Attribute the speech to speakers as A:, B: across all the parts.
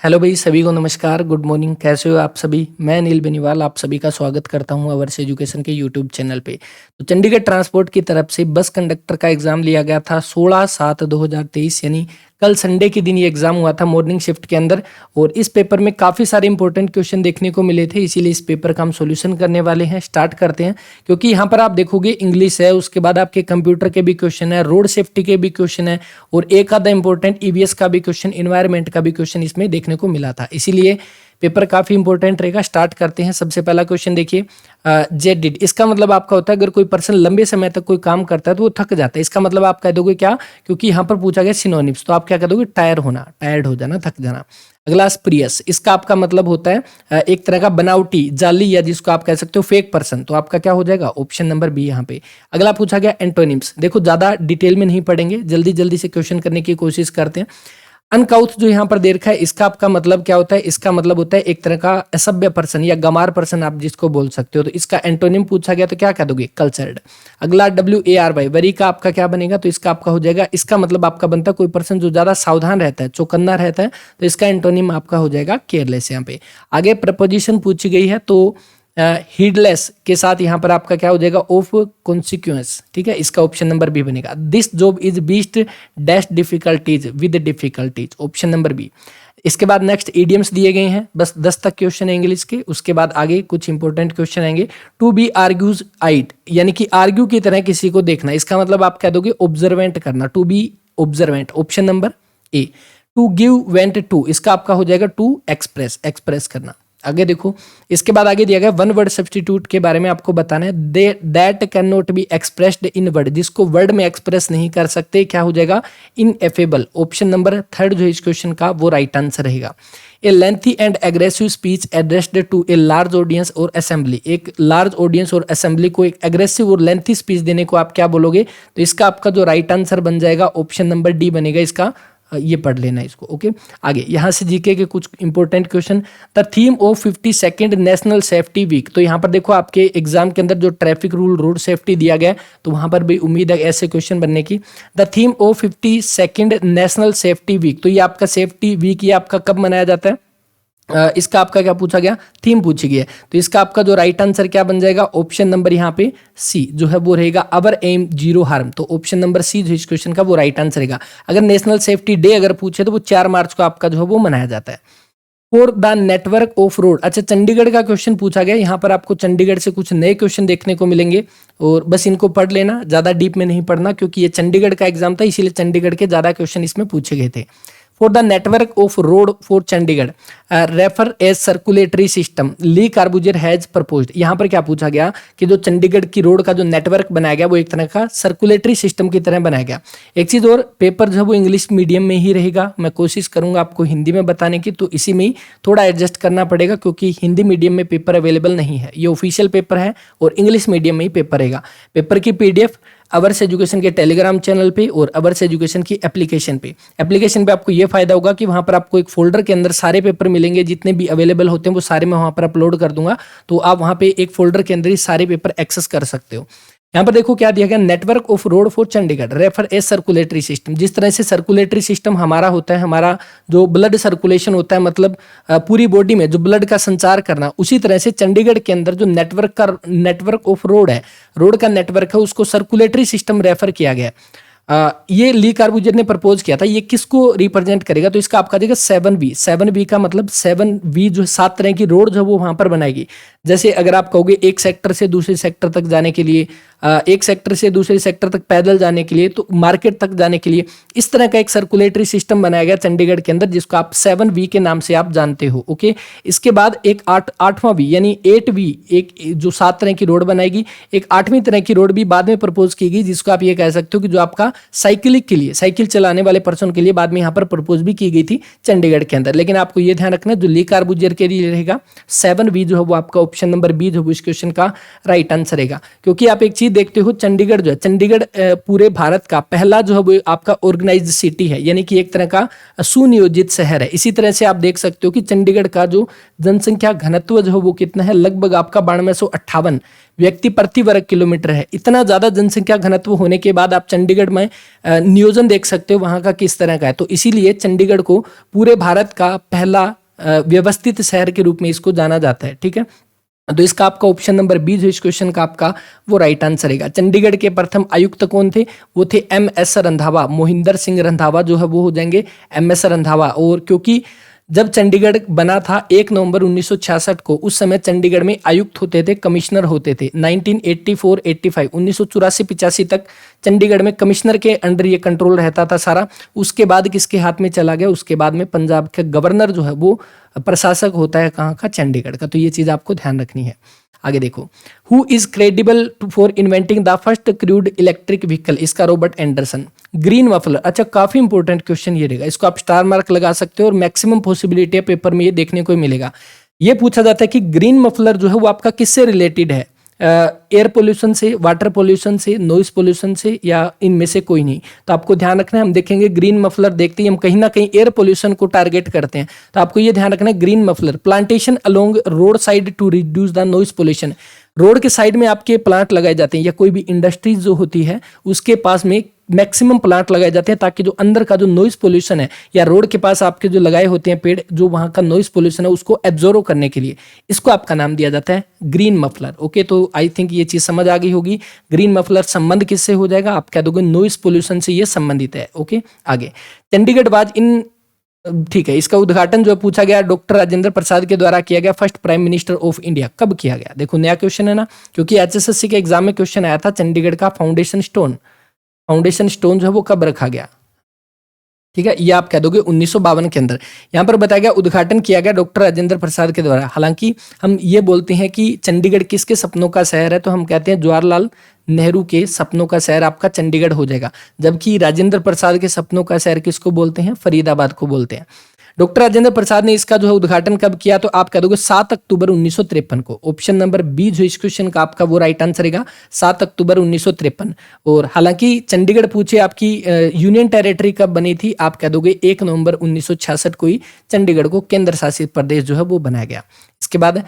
A: Hello भाई, सभी को नमस्कार, गुड मॉर्निंग। कैसे हो आप सभी? मैं अनिल बेनीवाल आप सभी का स्वागत करता हूं अवर्स एजुकेशन के यूट्यूब चैनल पे। तो चंडीगढ़ ट्रांसपोर्ट की तरफ से बस कंडक्टर का एग्जाम लिया गया था 16/7/2023, यानी कल संडे के दिन ये एग्जाम हुआ था मॉर्निंग शिफ्ट के अंदर। और इस पेपर में काफ़ी सारे इंपॉर्टेंट क्वेश्चन देखने को मिले थे, इसीलिए इस पेपर का हम सोल्यूशन करने वाले हैं। स्टार्ट करते हैं, क्योंकि यहाँ पर आप देखोगे इंग्लिश है, उसके बाद आपके कंप्यूटर के भी क्वेश्चन है, रोड सेफ्टी के भी क्वेश्चन है, और एक आधा इंपॉर्टेंट ईवीएस का भी क्वेश्चन, इन्वायरमेंट का भी क्वेश्चन इसमें देखने को मिला था, इसीलिए पेपर काफी इंपॉर्टेंट रहेगा। स्टार्ट करते हैं। सबसे पहला क्वेश्चन देखिए, जेड डिड, इसका मतलब आपका होता है अगर कोई पर्सन लंबे समय तक कोई काम करता है तो वो थक जाता है। इसका मतलब आप कह दोगे क्या, क्योंकि यहाँ पर पूछा गया सिनोनिम्स, तो आप क्या कह दोगे? टायर होना, टायर्ड हो जाना, थक जाना। अगला स्प्रियस, इसका आपका मतलब होता है एक तरह का बनावटी, जाली, या जिसको आप कह सकते हो फेक पर्सन, तो आपका क्या हो जाएगा? ऑप्शन नंबर बी यहाँ पे। अगला पूछा गया एंटोनिम्स, देखो ज्यादा डिटेल में नहीं पढ़ेंगे, जल्दी जल्दी से क्वेश्चन करने की कोशिश करते हैं। अनकाउथ जो यहाँ पर दे रखा है, इसका आपका मतलब क्या होता है? इसका मतलब होता है एक तरह का असभ्य पर्सन या गमार पर्सन, आप जिसको बोल सकते हो। तो इसका एंटोनिम पूछा गया तो क्या कह दोगे? कल्चर्ड। अगला WARY, वरी का आपका क्या बनेगा? तो इसका आपका हो जाएगा, इसका मतलब आपका बनता है कोई पर्सन जो ज्यादा सावधान रहता है, चौकन्ना रहता है, तो इसका एंटोनिम आपका हो जाएगा केयरलेस। यहाँ पे आगे प्रपोजिशन पूछी गई है, तो हीडलेस के साथ यहाँ पर आपका क्या हो जाएगा? Of consequence. ठीक है, इसका ऑप्शन नंबर बी बनेगा। This job is beast dash difficulties with difficulties, option number B. इसके बाद नेक्स्ट इडियम्स दिए गए हैं, बस 10 तक क्वेश्चन है इंग्लिश के। उसके बाद आगे कुछ इंपॉर्टेंट क्वेश्चन आएंगे। टू बी आर्ग्यूज आइट, यानी कि आर्ग्यू की तरह किसी को देखना, इसका मतलब आप कह दोगे ऑब्जर्वेंट करना, to be observant, option number A. To give vent to, इसका आपका हो जाएगा टू एक्सप्रेस, एक्सप्रेस करना। आगे देखो, इसके बाद आगे दिया गया वन वर्ड सब्स्टिट्यूट के बारे में आपको बताना है। That can not be expressed in word, जिसको वर्ड में एक्सप्रेस नहीं कर सकते, क्या हो जाएगा? इनएफेबल, ऑप्शन नंबर थर्ड जो इस क्वेश्चन का वो राइट आंसर रहेगा। A lengthy and aggressive speech addressed to a large audience और असेंबली, एक लार्ज ऑडियंस और असेंबली को एक एग्रेसिव और लेंथी स्पीच देने को आप क्या बोलोगे? तो इसका आपका जो राइट आंसर बन जाएगा ऑप्शन नंबर डी बनेगा। इसका ये पढ़ लेना इसको। ओके, आगे यहाँ से जीके के कुछ important question. The theme of 52nd national safety week, तो यहाँ पर देखो आपके एग्जाम के अंदर जो ट्रैफिक रूल, रोड सेफ्टी दिया गया है, तो वहां पर भी उम्मीद है ऐसे क्वेश्चन बनने की। The theme of 52nd national safety week, तो ये आपका सेफ्टी वीक ये आपका कब मनाया जाता है? इसका आपका क्या पूछा गया? थीम पूछी गई है, तो इसका आपका जो राइट आंसर क्या बन जाएगा? ऑप्शन नंबर यहाँ पे सी जो है वो रहेगा, अवर एम जीरो हार्म, तो ऑप्शन नंबर सी जो इस क्वेश्चन का वो राइट आंसर रहेगा। अगर नेशनल सेफ्टी डे अगर पूछे तो वो 4 मार्च को आपका जो है वो मनाया जाता है। For the network of road, अच्छा चंडीगढ़ का क्वेश्चन पूछा गया, यहाँ पर आपको चंडीगढ़ से कुछ नए क्वेश्चन देखने को मिलेंगे, और बस इनको पढ़ लेना, ज्यादा डीप में नहीं पढ़ना, क्योंकि ये चंडीगढ़ का एग्जाम था, इसीलिए चंडीगढ़ के ज्यादा क्वेश्चन इसमें पूछे गए थे। For the network of road for Chandigarh refer as circulatory system Le Corbusier has proposed, यहाँ पर क्या पूछा गया कि जो चंडीगढ़ की रोड का जो नेटवर्क बनाया गया वो एक तरह का सर्कुलेटरी सिस्टम की तरह बनाया गया। एक चीज और, पेपर जो है वो इंग्लिश मीडियम में ही रहेगा, मैं कोशिश करूंगा आपको हिंदी में बताने की, तो इसी में ही थोड़ा एडजस्ट करना पड़ेगा, क्योंकि हिंदी मीडियम में पेपर अवेलेबल नहीं है। ये ऑफिशियल पेपर है और इंग्लिश मीडियम में ही पेपर रहेगा। पेपर की PDF अवर्स एजुकेशन के टेलीग्राम चैनल पे और अवर्स एजुकेशन की एप्लीकेशन पे आपको ये फायदा होगा कि वहां पर आपको एक फोल्डर के अंदर सारे पेपर मिलेंगे, जितने भी अवेलेबल होते हैं वो सारे मैं वहां पर अपलोड कर दूंगा, तो आप वहां पे एक फोल्डर के अंदर ही सारे पेपर एक्सेस कर सकते हो। यहाँ पर देखो क्या दिया गया, network of road for Chandigarh refer A circulatory system, जिस तरह से सर्कुलेटरी सिस्टम हमारा होता है, हमारा जो ब्लड सर्कुलेशन होता है, मतलब पूरी बॉडी में जो ब्लड का संचार करना, उसी तरह से चंडीगढ़ के अंदर जो नेटवर्क ऑफ रोड है, रोड का नेटवर्क है, उसको सर्कुलेटरी सिस्टम रेफर किया गया। ये ली कार्बुजियर ने प्रपोज किया था, ये किसको रिप्रेजेंट करेगा? तो इसका आपका देगा 7V का मतलब 7V जो 7 तरह की रोड जो वो वहां पर बनाएगी। जैसे अगर आप कहोगे एक सेक्टर से दूसरे सेक्टर तक जाने के लिए, एक सेक्टर से दूसरे सेक्टर तक पैदल जाने के लिए, तो मार्केट तक जाने के लिए, इस तरह का एक सर्कुलेटरी सिस्टम बनाया गया चंडीगढ़ के अंदर, जिसको आप 7V के नाम से आप जानते हो। ओके, इसके बाद एक 8वां V यानी 8V, एक जो 7 तरह की रोड बनाएगी, एक 8वीं तरह की रोड भी बाद में प्रपोज की गई, जिसको आप ये कह सकते हो कि जो आपका साइकिलिंग के लिए, साइकिल चलाने वाले पर्सन के लिए बाद में यहाँ पर प्रपोज भी की गई थी चंडीगढ़ के अंदर। लेकिन आपको ये ध्यान रखना है, जो ली कार्बुजियर के लिए रहेगा 7V जो है वो आपका ऑप्शन नंबर बी जो इस क्वेश्चन का राइट आंसर रहेगा। क्योंकि आप एक चीज चीज देखते हो, चंडीगढ़ जो है, चंडीगढ़ पूरे भारत का पहला जो है वो आपका ऑर्गेनाइज्ड सिटी है, यानी कि एक तरह का सुनियोजित शहर है। इसी तरह से आप देख सकते हो कि चंडीगढ़ का जो जनसंख्या घनत्व जो है वो कितना है, लगभग आपका 9258 व्यक्ति प्रति वर्ग किलोमीटर है। इतना ज्यादा जनसंख्या घनत्व होने के बाद आप चंडीगढ़ में नियोजन देख सकते हो वहां का किस तरह का है। तो इसीलिए चंडीगढ़ को पूरे भारत का पहला व्यवस्थित शहर के रूप में इसको जाना जाता है। ठीक है, तो इसका आपका ऑप्शन नंबर बी जो इस क्वेश्चन का आपका वो राइट आंसर है। चंडीगढ़ के प्रथम आयुक्त कौन थे? वो थे MS रंधावा, मोहिंदर सिंह रंधावा जो है वो हो जाएंगे MS रंधावा। और क्योंकि जब चंडीगढ़ बना था 1 नवंबर 1966 को, उस समय चंडीगढ़ में आयुक्त होते थे, कमिश्नर होते थे। 1984-85 1984-85 तक चंडीगढ़ में कमिश्नर के अंडर ये कंट्रोल रहता था सारा। उसके बाद किसके हाथ में चला गया? उसके बाद में पंजाब के गवर्नर जो है वो प्रशासक होता है कहाँ का? चंडीगढ़ का। तो ये चीज आपको ध्यान रखनी है। आगे देखो, who is credible for inventing the first crude electric vehicle? इसका रॉबर्ट एंडरसन। ग्रीन मफलर, अच्छा काफी इंपॉर्टेंट क्वेश्चन ये रहेगा, इसको आप स्टार मार्क लगा सकते हो और मैक्सिमम पॉसिबिलिटी है पेपर में ये देखने को मिलेगा। ये पूछा जाता है कि ग्रीन मफलर जो है वो आपका किससे रिलेटेड है? एयर पोल्यूशन से, वाटर पोल्यूशन से, नॉइस पोल्यूशन से, या इनमें से कोई नहीं? तो आपको ध्यान रखना है, हम देखेंगे ग्रीन मफलर देखते ही हम कहीं ना कहीं एयर पोल्यूशन को टारगेट करते हैं। तो आपको ये ध्यान रखना है, green muffler plantation along road side to reduce the noise pollution. Road के साइड में आपके प्लांट लगाए जाते हैं, या कोई भी इंडस्ट्रीज जो होती है उसके पास में मैक्सिमम प्लांट लगाए जाते हैं, ताकि जो अंदर का जो नॉइस पोल्यूशन है, या रोड के पास आपके जो लगाए होते हैं पेड़, जो वहां का नॉइस पोल्यूशन है उसको एब्जॉर्व करने के लिए, इसको आपका नाम दिया जाता है ग्रीन मफलर। ओके, तो आई थिंक ये चीज समझ आ गई होगी। ग्रीन मफलर संबंध किससे हो जाएगा? आप कह दोगे नॉइस पोल्यूशन से ये संबंधित है। ओके, आगे चंडीगढ़ वाज इन, ठीक है, इसका उद्घाटन जो पूछा गया डॉक्टर राजेंद्र प्रसाद के द्वारा किया गया, first prime minister of India. कब किया गया? देखो नया क्वेश्चन है ना, क्योंकि HSSC के एग्जाम में क्वेश्चन आया था चंडीगढ़ का फाउंडेशन स्टोन जो है वो कब रखा गया। ठीक है, ये आप कह दोगे 1952 के अंदर। यहाँ पर बताया गया उद्घाटन किया गया डॉक्टर राजेंद्र प्रसाद के द्वारा। हालांकि हम ये बोलते हैं कि चंडीगढ़ किसके सपनों का शहर है, तो हम कहते हैं जवाहरलाल नेहरू के सपनों का शहर आपका चंडीगढ़ हो जाएगा। जबकि राजेंद्र प्रसाद के सपनों का शहर किसको बोलते हैं? फरीदाबाद को बोलते हैं। डॉक्टर राजेंद्र प्रसाद ने इसका जो है उद्घाटन कब किया, तो आप कह दोगे 7 अक्टूबर 1953 को। ऑप्शन नंबर बी जो इस क्वेश्चन का आपका वो राइट आंसर रहेगा, 7 अक्टूबर 1953। और हालांकि चंडीगढ़ पूछे आपकी यूनियन टेरिटरी कब बनी थी, आप कह दोगे 1 नवंबर 1966 को ही चंडीगढ़ को केंद्र शासित प्रदेश जो है वो बनाया गया। इसके बाद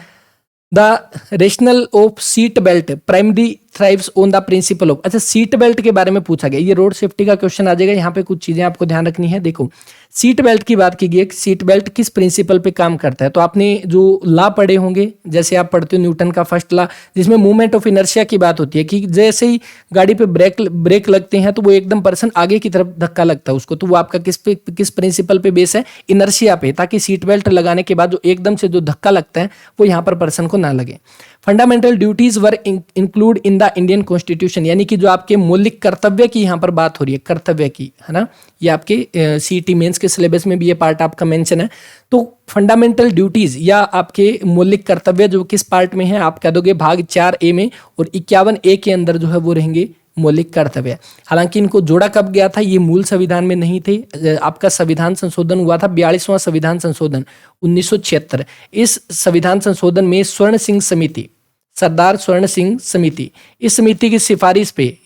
A: the rational of seat belt primary thrives on the principle of, अच्छा सीट बेल्ट के बारे में पूछा गया, ये रोड सेफ्टी का क्वेश्चन आ जाएगा। यहाँ पे कुछ चीजें आपको ध्यान रखनी है। देखो सीट बेल्ट की बात की गई, सीट बेल्ट किस प्रिंसिपल पे काम करता है, तो आपने जो लॉ पढ़े होंगे, जैसे आप पढ़ते हो न्यूटन का फर्स्ट लॉ, जिसमें मूवमेंट ऑफ इनर्शिया की बात होती है कि जैसे ही गाड़ी पे ब्रेक लगते हैं तो वो एकदम पर्सन आगे की तरफ धक्का लगता है उसको, तो वो आपका किस प्रिंसिपल पे बेस है? इनर्शिया पे, ताकि सीट बेल्ट लगाने के बाद जो एकदम से जो धक्का लगता है वो यहाँ पर पर्सन को ना लगे। Fundamental duties were include in the Indian constitution, यानी कि जो आपके मौलिक कर्तव्य की यहाँ पर बात हो रही है, कर्तव्य की, है ना, ये आपके सीटी मेंस के सिलेबस में भी ये पार्ट आपका मेंशन है। तो फंडामेंटल ड्यूटीज या आपके मौलिक कर्तव्य जो किस पार्ट में है, आप कह दोगे भाग 4A में, और 51A के अंदर जो है वो रहेंगे मौलिक कर्तव्य। हालांकि इनको जोड़ा कब गया था, ये मूल संविधान में नहीं थे। आपका संविधान संशोधन हुआ था 42वां संविधान संशोधन 1976। इस संविधान संशोधन में स्वर्ण सिंह समिति, सरदार स्वर्ण सिंह समिति, इस समिति की सिफारिश पे,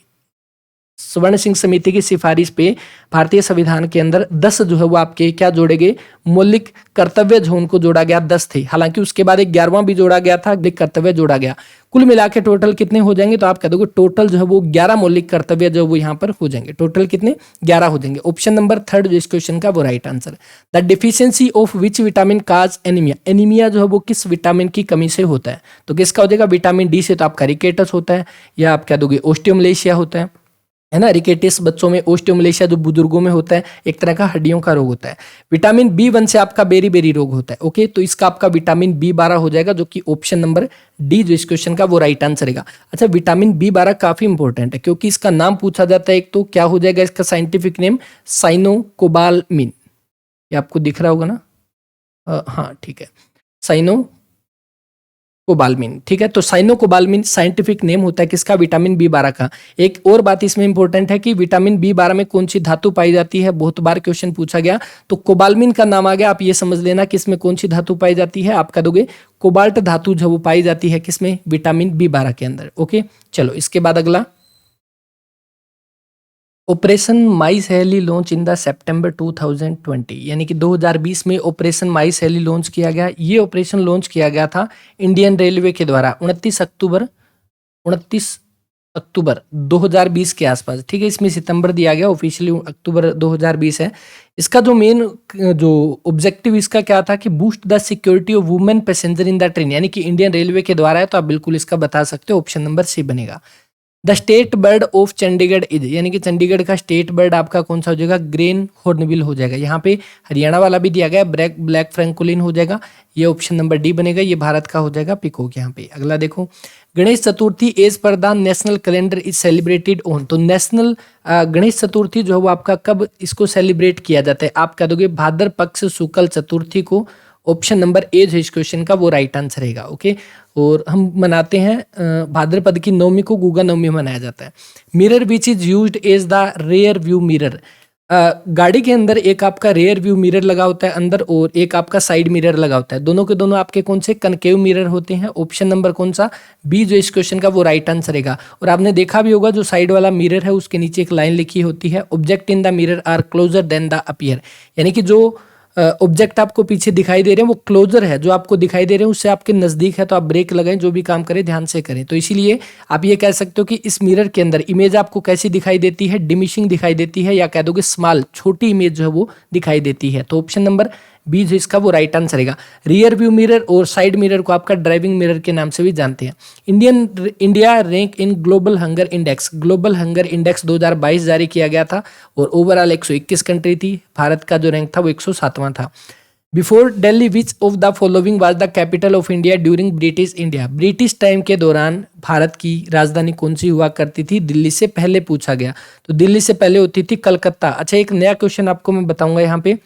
A: स्वर्ण सिंह समिति की सिफारिश पे भारतीय संविधान के अंदर 10 जो है वो आपके क्या जोड़े गए? मौलिक कर्तव्य जो उनको जोड़ा गया 10 थे। हालांकि उसके बाद एक 11वां भी जोड़ा गया था, मौलिक कर्तव्य जोड़ा गया। कुल मिला के टोटल कितने हो जाएंगे, तो आप कह दोगे टोटल जो है वो 11 मौलिक कर्तव्य जो वो यहाँ पर हो जाएंगे। टोटल कितने? 11 हो जाएंगे। ऑप्शन नंबर 3 जो इस क्वेश्चन का वो right answer. The deficiency of which vitamin cause anaemia, anaemia जो है वो किस विटामिन की कमी से होता है, तो किसका हो जाएगा? विटामिन डी से। तो आपका रिकेटस होता है, या आप कह दोगे ओस्टियोमलेशिया होता है ना। रिकेटिस बच्चों में, ओस्टियोमलेशिया जो बुजुर्गों में होता है, एक तरह का हड्डियों का रोग होता है। विटामिन B1 से आपका बेरी रोग होता है। ओके, तो इसका आपका विटामिन B12 हो जाएगा, जो कि ऑप्शन नंबर डी जो इस क्वेश्चन का वो राइट आंसर रहेगा। अच्छा, विटामिन B12 काफी इंपॉर्टेंट है, क्योंकि इसका नाम पूछा जाता है। एक तो क्या हो जाएगा इसका साइंटिफिक नेम? साइनोकोबालमिन, ये आपको दिख रहा होगा ना, हाँ ठीक है, साइनोकोबालमिन। ठीक है, तो साइनोकोबालमिन साइंटिफिक नेम होता है किसका? विटामिन B12 का। एक और बात इसमें इंपॉर्टेंट है कि विटामिन B12 में कौन सी धातु पाई जाती है, बहुत बार क्वेश्चन पूछा गया। तो कोबालमिन का नाम आ गया, आप ये समझ लेना कि इसमें कौन सी धातु पाई जाती है, आप कह दोगे कोबाल्ट धातु जो वो पाई जाती है किसमें? विटामिन B12 के अंदर। ओके, चलो इसके बाद अगला ऑपरेशन माई सहेली लॉन्च इन द सितंबर 2020, यानी कि 2020 में ऑपरेशन माई सहेली लॉन्च किया गया। ये ऑपरेशन लॉन्च किया गया था इंडियन रेलवे के द्वारा 29 अक्टूबर 2020 के आसपास। ठीक है, इसमें सितंबर दिया गया, ऑफिशियली अक्टूबर 2020 है। इसका जो मेन जो ऑब्जेक्टिव इसका क्या था कि boost the security of women passenger in the train, यानी कि इंडियन रेलवे के द्वारा है, तो आप बिल्कुल इसका बता सकते हो, ऑप्शन नंबर सी बनेगा। The state bird of Chandigarh is, यानी कि चंडीगढ़ का स्टेट बर्ड आपका कौन सा हो जाएगा, ग्रेन हॉर्नबिल हो जाएगा। यहाँ पे हरियाणा वाला भी दिया गया, ब्लैक फ्रैंकोलिन हो जाएगा, ये ऑप्शन नंबर डी बनेगा। ये भारत का हो जाएगा पीकॉक। यहाँ पे अगला देखो, Ganesh Chaturthi as per the national calendar is celebrated on, तो नेशनल गणेश चतुर्थी जो है वो आपका कब इसको सेलिब्रेट किया जाता है, आप कह दोगे भाद्र पक्ष शुक्ल चतुर्थी को। ऑप्शन नंबर ए जो इस क्वेश्चन का वो राइट आंसर रहेगा। ओके, और हम मनाते हैं भाद्रपद की नवमी को गुगा नवमी मनाया जाता है। Mirror which is used as the rear view mirror, गाड़ी के अंदर एक आपका रेयर व्यू मिरर लगा होता है अंदर, और एक आपका साइड मिरर लगा होता है। दोनों के दोनों आपके कौन से कनकेव मिरर होते हैं। ऑप्शन नंबर कौन सा, बी जो इस क्वेश्चन का वो राइट आंसर रहेगा। और आपने देखा भी होगा जो साइड वाला मिरर है उसके नीचे एक लाइन लिखी होती है, object in the mirror are closer than the appear, यानी कि जो ऑब्जेक्ट आपको पीछे दिखाई दे रहे हैं वो क्लोजर है, जो आपको दिखाई दे रहे हैं उससे आपके नजदीक है, तो आप ब्रेक लगाएं, जो भी काम करें ध्यान से करें। तो इसीलिए आप ये कह सकते हो कि इस मिरर के अंदर इमेज आपको कैसी दिखाई देती है, डिमिशिंग दिखाई देती है, या कह दोगे स्मॉल, छोटी इमेज जो है वो दिखाई देती है। तो ऑप्शन नंबर बी जो इसका वो राइट आंसर रहेगा। रियर व्यू मिरर और साइड मिरर को आपका ड्राइविंग मिरर के नाम से भी जानते हैं। India rank in global hunger index, global hunger index 2022 जारी किया गया था, और ओवरऑल 121 कंट्री थी। भारत का जो रैंक था वो 107वां था। Before Delhi which of the following was the capital of India during British India, British time के दौरान भारत की राजधानी कौन सी हुआ करती थी, दिल्ली से पहले पूछा गया। तो दिल्ली से पहले होती थी कलकत्ता। अच्छा, एक नया क्वेश्चन आपको मैं बताऊंगा, यहाँ पे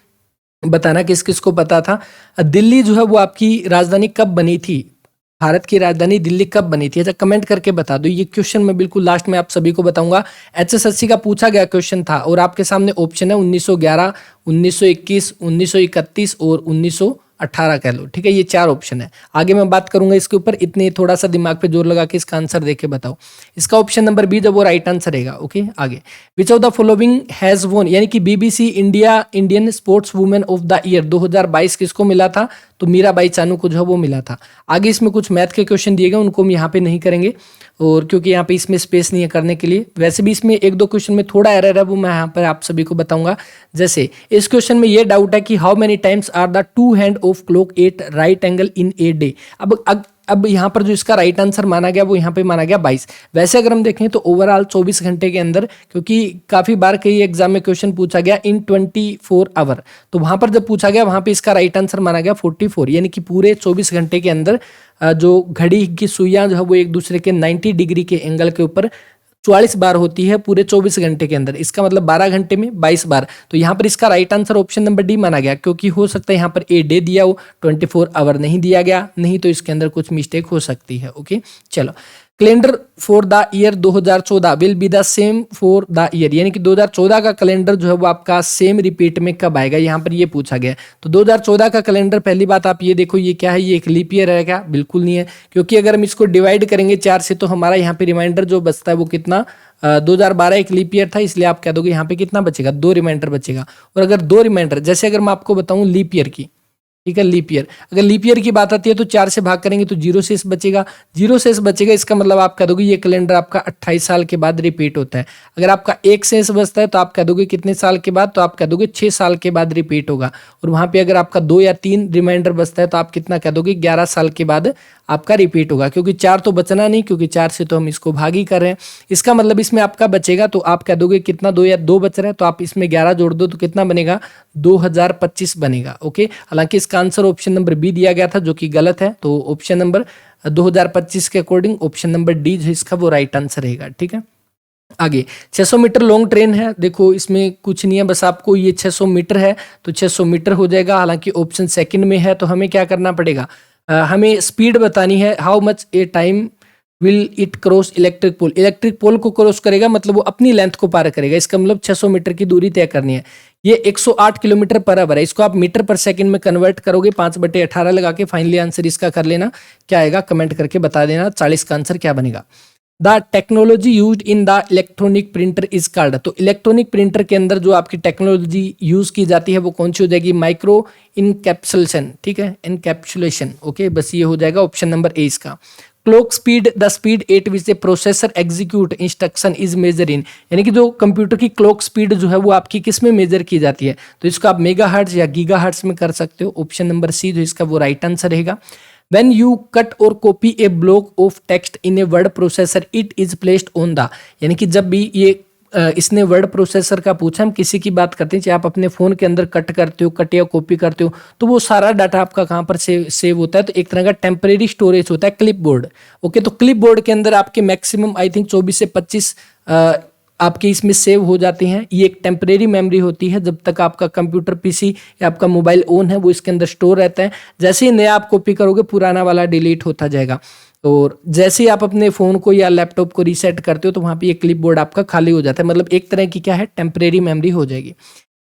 A: बताना किस किस को पता था। दिल्ली जो है वो आपकी राजधानी कब बनी थी, भारत की राजधानी दिल्ली कब बनी थी। अच्छा, कमेंट करके बता दो। ये क्वेश्चन मैं बिल्कुल लास्ट में आप सभी को बताऊंगा। एचएसएससी का पूछा गया क्वेश्चन था, और आपके सामने ऑप्शन है 1911, 1921, 1931 और 1918 कह लो। ठीक है, ये 4 ऑप्शन है। आगे मैं बात करूंगा इसके ऊपर, इतने थोड़ा सा दिमाग पे जोर लगा के इसका आंसर देके बताओ। इसका ऑप्शन नंबर बी जब वो राइट आंसर रहेगा। ओके, आगे, विच ऑफ द फॉलोइंग हैज वोन, यानी कि BBC India Indian sports women of the year 2022 किसको मिला था, तो मीराबाई चानू को जो है वो मिला था। आगे इसमें कुछ मैथ के क्वेश्चन दिए गए, उनको हम यहाँ पे नहीं करेंगे, और क्योंकि यहाँ पे इसमें स्पेस नहीं है करने के लिए। वैसे भी इसमें 1-2 क्वेश्चन में थोड़ा एरर है, वो मैं यहाँ पर आप सभी को बताऊंगा। जैसे इस क्वेश्चन में ये डाउट है कि how many times are the 2 hand of clock at right angle in a day. अब यहाँ पर जो इसका राइट आंसर माना गया वो यहाँ पे माना गया 22। वैसे अगर हम देखें तो ओवरऑल 24 घंटे के अंदर, क्योंकि काफी बार कई एग्जाम में क्वेश्चन पूछा गया इन 24 आवर, तो वहां पर जब पूछा गया वहां पे इसका राइट आंसर माना गया 44, यानी कि पूरे 24 घंटे के अंदर जो घड़ी की सुइयां जो है वो एक दूसरे के 90 डिग्री के एंगल के ऊपर 44 बार होती है पूरे 24 घंटे के अंदर। इसका मतलब 12 घंटे में 22 बार। तो यहाँ पर इसका right answer option number D माना गया, क्योंकि हो सकता है यहाँ पर ए डे दिया हो, 24 आवर नहीं दिया गया, नहीं तो इसके अंदर कुछ मिस्टेक हो सकती है। ओके, चलो, calendar for the year 2014 will be the same for the year, यानी कि 2014 का कैलेंडर जो है वो आपका सेम रिपीट में कब आएगा, यहाँ पर ये पूछा गया। तो 2014 का कैलेंडर, पहली बात आप ये देखो, ये क्या है, ये एक लीप ईयर है क्या, बिल्कुल नहीं है, क्योंकि अगर हम इसको डिवाइड करेंगे 4 से तो हमारा यहाँ पे रिमाइंडर जो बचता है वो कितना, 2012 एक लीप ईयर था, इसलिए आप कह दोगे यहाँ पे कितना बचेगा, 2 रिमाइंडर बचेगा। और अगर 2 रिमाइंडर, जैसे अगर मैं आपको बताऊं लीप ईयर की, ठीक है, लीप ईयर, अगर लीप ईयर की बात आती है तो 4 से भाग करेंगे तो 0 शेष बचेगा, 0 शेष बचेगा, इसका मतलब आप कह दोगे ये कैलेंडर आपका 28 साल के बाद रिपीट होता है। अगर आपका 1 शेष बचता है तो आप कह दोगे कितने साल के बाद, तो आप कह दोगे 6 साल के बाद रिपीट होगा। और वहां पे अगर आपका 2 या 3 रिमाइंडर बचता है तो आप कितना कह दोगे, 11 साल के बाद आपका रिपीट होगा, क्योंकि 4 तो बचना नहीं, क्योंकि 4 से तो हम इसको भाग ही कर रहे हैं। इसका मतलब इसमें आपका बचेगा, तो आप कह दोगे कितना, 2 या 2 बच रहा है, तो आप इसमें 11 जोड़ दो तो कितना बनेगा, 2025 बनेगा। ओके, हालांकि इसका आंसर ऑप्शन नंबर बी दिया गया था जो कि गलत है, तो ऑप्शन नंबर 2025 के अकॉर्डिंग ऑप्शन नंबर डी जो इसका वो राइट आंसर रहेगा। ठीक है, आगे 600 मीटर लॉन्ग ट्रेन है, देखो इसमें कुछ नहीं है, बस आपको ये 600 मीटर है तो 600 मीटर हो जाएगा। हालांकि ऑप्शन सेकंड में है, तो हमें क्या करना पड़ेगा, हमें स्पीड बतानी है, how much a time will it cross electric pole, electric pole को क्रॉस करेगा, मतलब वो अपनी लेंथ को पार करेगा, इसका मतलब 600 मीटर की दूरी तय करनी है। ये 108 किलोमीटर पर आवर है, इसको आप मीटर पर सेकंड में कन्वर्ट करोगे, 5/18 लगा के फाइनली आंसर इसका कर लेना, क्या आएगा कमेंट करके बता देना, 40 का आंसर क्या बनेगा। The technology use in the electronic printer is called. तो इलेक्ट्रॉनिक प्रिंटर के अंदर जो आपकी टेक्नोलॉजी यूज की जाती है वो कौन सी हो जाएगी? माइक्रो इनकैप्सुलेशन, ठीक है, इनकैप्सुलेशन। ओके, बस ये हो जाएगा ऑप्शन नंबर ए इसका। Clock speed, the speed at which the processor execute instruction is measure in, यानी कि जो कंप्यूटर की क्लॉक स्पीड जो है वो आपकी किस में मेजर की जाती है? तो इसको आप मेगाहर्ट्ज या गीगाहर्ट्ज में कर सकते हो। ऑप्शन नंबर सी जो इसका वो राइट आंसर रहेगा। When you cut or copy a block of text in a word processor, it is placed on the, यानी कि जब भी ये इसने वर्ड प्रोसेसर का पूछा, हम किसी की बात करते हैं, चाहे आप अपने फोन के अंदर कट करते हो, कट या कॉपी करते हो, तो वो सारा डाटा आपका कहाँ पर सेव होता है? तो एक तरह का टेम्परेरी स्टोरेज होता है, क्लिप बोर्ड। ओके, तो क्लिप बोर्ड के अंदर आपके मैक्सिमम आई थिंक 24 से 25 आपके इसमें सेव हो जाते हैं। ये एक टेम्परेरी मेमोरी होती है, जब तक आपका कंप्यूटर पीसी या आपका मोबाइल ऑन है वो इसके अंदर स्टोर रहता है। जैसे ही नया आप कॉपी करोगे पुराना वाला डिलीट होता जाएगा। और जैसे ही आप अपने फ़ोन को या लैपटॉप को रीसेट करते हो तो वहाँ पे ये क्लिप बोर्ड आपका खाली हो जाता है, मतलब एक तरह की क्या है, टेम्परेरी मेमोरी हो जाएगी।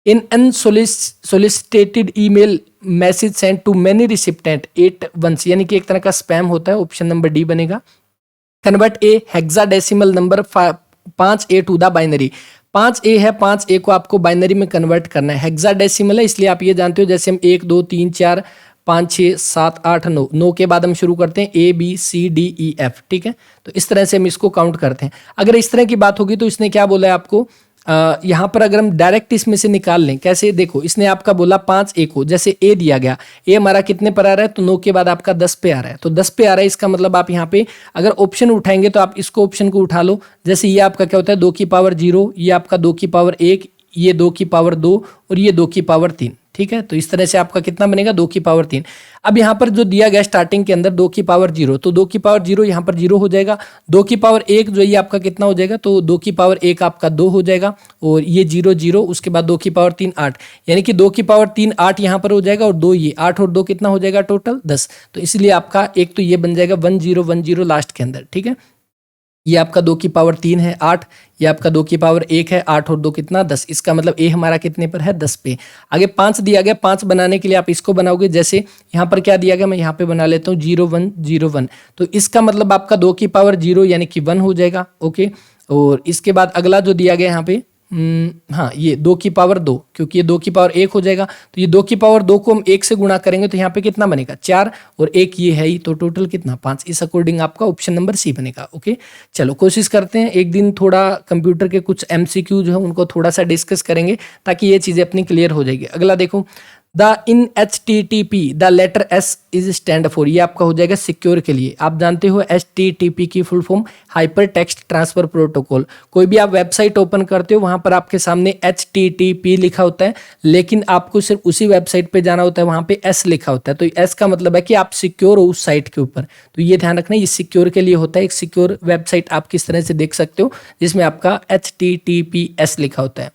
A: In unsolicited email message send to many recipient at once, यानी कि एक तरह का स्पैम होता है। ऑप्शन नंबर डी बनेगा। Convert a hexadecimal number 5A to the binary. 5A है, 5A को आपको बाइनरी में कन्वर्ट करना है। हेक्साडेसिमल है इसलिए आप ये जानते हो, जैसे हम 1 2 3 4 5 6 7 8 9, 9 के बाद हम शुरू करते हैं ABCDEF, ठीक है। तो इस तरह से हम इसको काउंट करते हैं। अगर इस तरह की बात होगी तो इसने क्या बोला है आपको, यहाँ पर अगर हम डायरेक्ट इसमें से निकाल लें, कैसे? देखो, इसने आपका बोला 5A को, जैसे A दिया गया, A हमारा कितने पर आ रहा है? तो 9 के बाद आपका 10 पे आ रहा है, तो 10 पे आ रहा है। इसका मतलब आप यहाँ पे अगर ऑप्शन उठाएंगे तो आप इसको ऑप्शन को उठा लो। जैसे ये आपका क्या होता है, 2 की पावर 0, ये आपका 2 की पावर 1, ये 2 की पावर 2 और ये 2 की पावर 3, ठीक है। तो इस तरह से आपका कितना बनेगा? 2 की पावर 3। अब यहाँ पर जो दिया गया स्टार्टिंग के अंदर 2 की पावर 0, तो 2 की पावर 0 यहाँ पर 0 हो जाएगा। 2 की पावर 1 जो ये आपका कितना हो जाएगा? तो 2 की पावर 1 आपका 2 हो जाएगा, और ये 0 0, उसके बाद 2 की पावर 3 8, यानी कि 2 की पावर 3 8 यहाँ पर हो जाएगा, और 2 ये 8 और 2 कितना हो जाएगा? टोटल 10। तो इसलिए आपका एक तो ये बन जाएगा 1010 लास्ट के अंदर, ठीक है। ये आपका 2 की पावर 3 है 8, ये आपका 2 की पावर 1 है 8 और 2 कितना? 10। इसका मतलब ए हमारा कितने पर है? 10 पे। आगे 5 दिया गया, 5 बनाने के लिए आप इसको बनाओगे, जैसे यहाँ पर क्या दिया गया, मैं यहाँ पे बना लेता हूँ 0 1 0 1, तो इसका मतलब आपका 2 की पावर 0 यानी कि 1 हो जाएगा। ओके, और इसके बाद अगला जो दिया गया यहाँ पे, हाँ, ये 2 की पावर 2, क्योंकि ये 2 की पावर 1 हो जाएगा, तो ये 2 की पावर 2 को हम 1 से गुणा करेंगे तो यहाँ पे कितना बनेगा? 4, और 1 ये है ही, तो टोटल कितना? 5। इस अकॉर्डिंग आपका ऑप्शन नंबर सी बनेगा। ओके, चलो कोशिश करते हैं एक दिन थोड़ा कंप्यूटर के कुछ MCQ जो है उनको थोड़ा सा डिस्कस करेंगे, ताकि ये चीज़ें अपनी क्लियर हो जाएगी। अगला देखो, the in HTTP the letter S is stand for, ये आपका हो जाएगा सिक्योर के लिए। आप जानते हो HTTP की full form hyper text transfer protocol. कोई भी आप वेबसाइट ओपन करते हो वहां पर आपके सामने HTTP लिखा होता है, लेकिन आपको सिर्फ उसी वेबसाइट पे जाना होता है, वहां पे S लिखा होता है। तो S का मतलब है कि आप सिक्योर हो उस साइट के ऊपर, तो ये ध्यान रखना, ये सिक्योर के लिए होता है। एक सिक्योर वेबसाइट आप किस तरह से देख सकते हो, जिसमें आपका HTTPS लिखा होता है।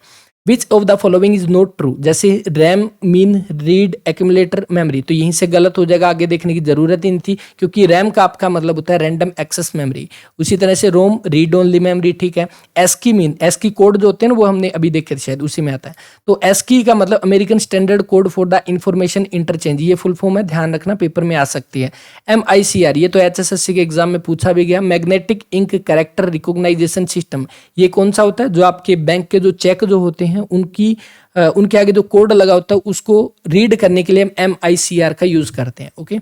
A: Which of the following is not true, जैसे RAM, mean, read, accumulator, memory, तो यहीं से गलत हो जाएगा, आगे देखने की जरूरत ही नहीं थी, क्योंकि रैम का आपका मतलब होता है रैंडम एक्सेस मेमोरी। उसी तरह से रोम, रीड ओनली मेमोरी, ठीक है। एस्की मीन, एस्की कोड जो होते हैं ना वो हमने अभी देखे थे शायद, उसी में आता है। तो एस्की का मतलब American standard code for the information interchange, ये फुल फॉर्म है, ध्यान रखना पेपर में आ सकती है। MICR, ये तो HSSC के एग्जाम में पूछा भी गया। Magnetic ink character recognization system, ये कौन सा होता है? जो आपके बैंक के जो चेक जो होते हैं उनके आगे जो कोड लगा होता है उसको रीड करने के लिए हम MICR का यूज करते हैं। Okay,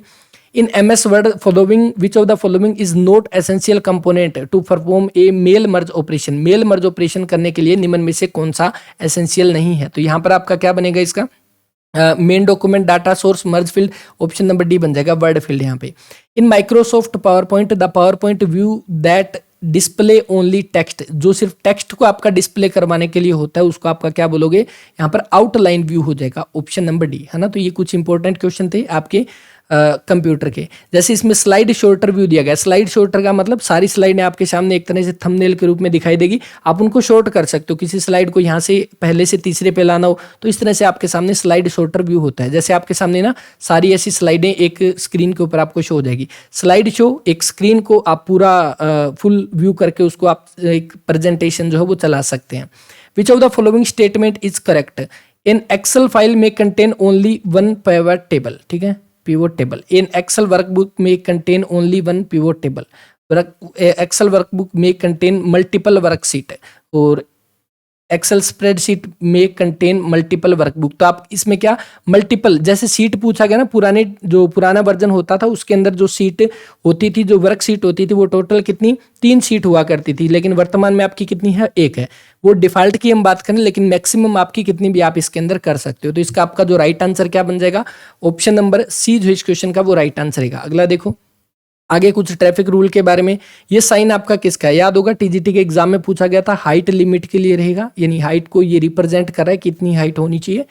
A: in MS word following which of the following is not essential component to perform a mail merge operation, mail merge operation करने के लिए निम्न में से कौन सा एसेंशियल नहीं है? तो यहाँ पर आपका क्या बनेगा इसका? मेन डॉक्यूमेंट, डाटा सोर्स, मर्ज फील्ड, ऑप्शन नंबर डी बन जाएगा वर्ड फील्ड यहाँ पे। In Microsoft power point the power point view that display only text, जो सिर्फ टेक्स्ट को आपका डिस्प्ले करवाने के लिए होता है उसको आपका क्या बोलोगे? यहाँ पर आउटलाइन व्यू हो जाएगा, ऑप्शन नंबर डी, है ना। तो ये कुछ इंपॉर्टेंट क्वेश्चन थे आपके कंप्यूटर के। जैसे इसमें स्लाइड शॉर्टर व्यू दिया गया, स्लाइड शॉर्टर का मतलब सारी स्लाइडें आपके सामने एक तरह से थंबनेल के रूप में दिखाई देगी, आप उनको शॉर्ट कर सकते हो। किसी स्लाइड को यहाँ से पहले से तीसरे पे लाना हो तो इस तरह से आपके सामने स्लाइड शॉर्टर व्यू होता है। जैसे आपके सामने ना सारी ऐसी स्लाइडें एक स्क्रीन के ऊपर आपको शो हो जाएगी। स्लाइड शो एक स्क्रीन को आप पूरा फुल व्यू करके उसको आप एक प्रेजेंटेशन जो है वो चला सकते हैं। Which of the following statement is correct? In Excel file में contain only one pivot table, ठीक है, pivot table. In Excel workbook में contain only one pivot table. Excel workbook में कंटेन मल्टीपल वर्कशीट, और एक्सेल स्प्रेडशीट में contain multiple workbook. तो आप इसमें क्या मल्टीपल, जैसे सीट पूछा गया ना, पुराना वर्जन होता था उसके अंदर जो सीट होती थी, जो वर्कशीट होती थी, वो टोटल कितनी 3 सीट हुआ करती थी, लेकिन वर्तमान में आपकी कितनी है 1 है। वो डिफॉल्ट की हम बात करें, लेकिन मैक्सिमम आपकी कितनी भी आप इसके अंदर कर सकते हो। तो इसका आपका जो राइट आंसर क्या बन जाएगा, ऑप्शन नंबर सी जो इस क्वेश्चन का वो राइट आंसर रहेगा। अगला देखो आगे कुछ ट्रैफिक रूल के बारे में। ये साइन आपका किसका है, याद होगा टीजीटी के एग्जाम में पूछा गया था, हाइट लिमिट के लिए रहेगा, यानी हाइट को ये रिप्रेजेंट कर रहा है कितनी हाइट होनी चाहिए,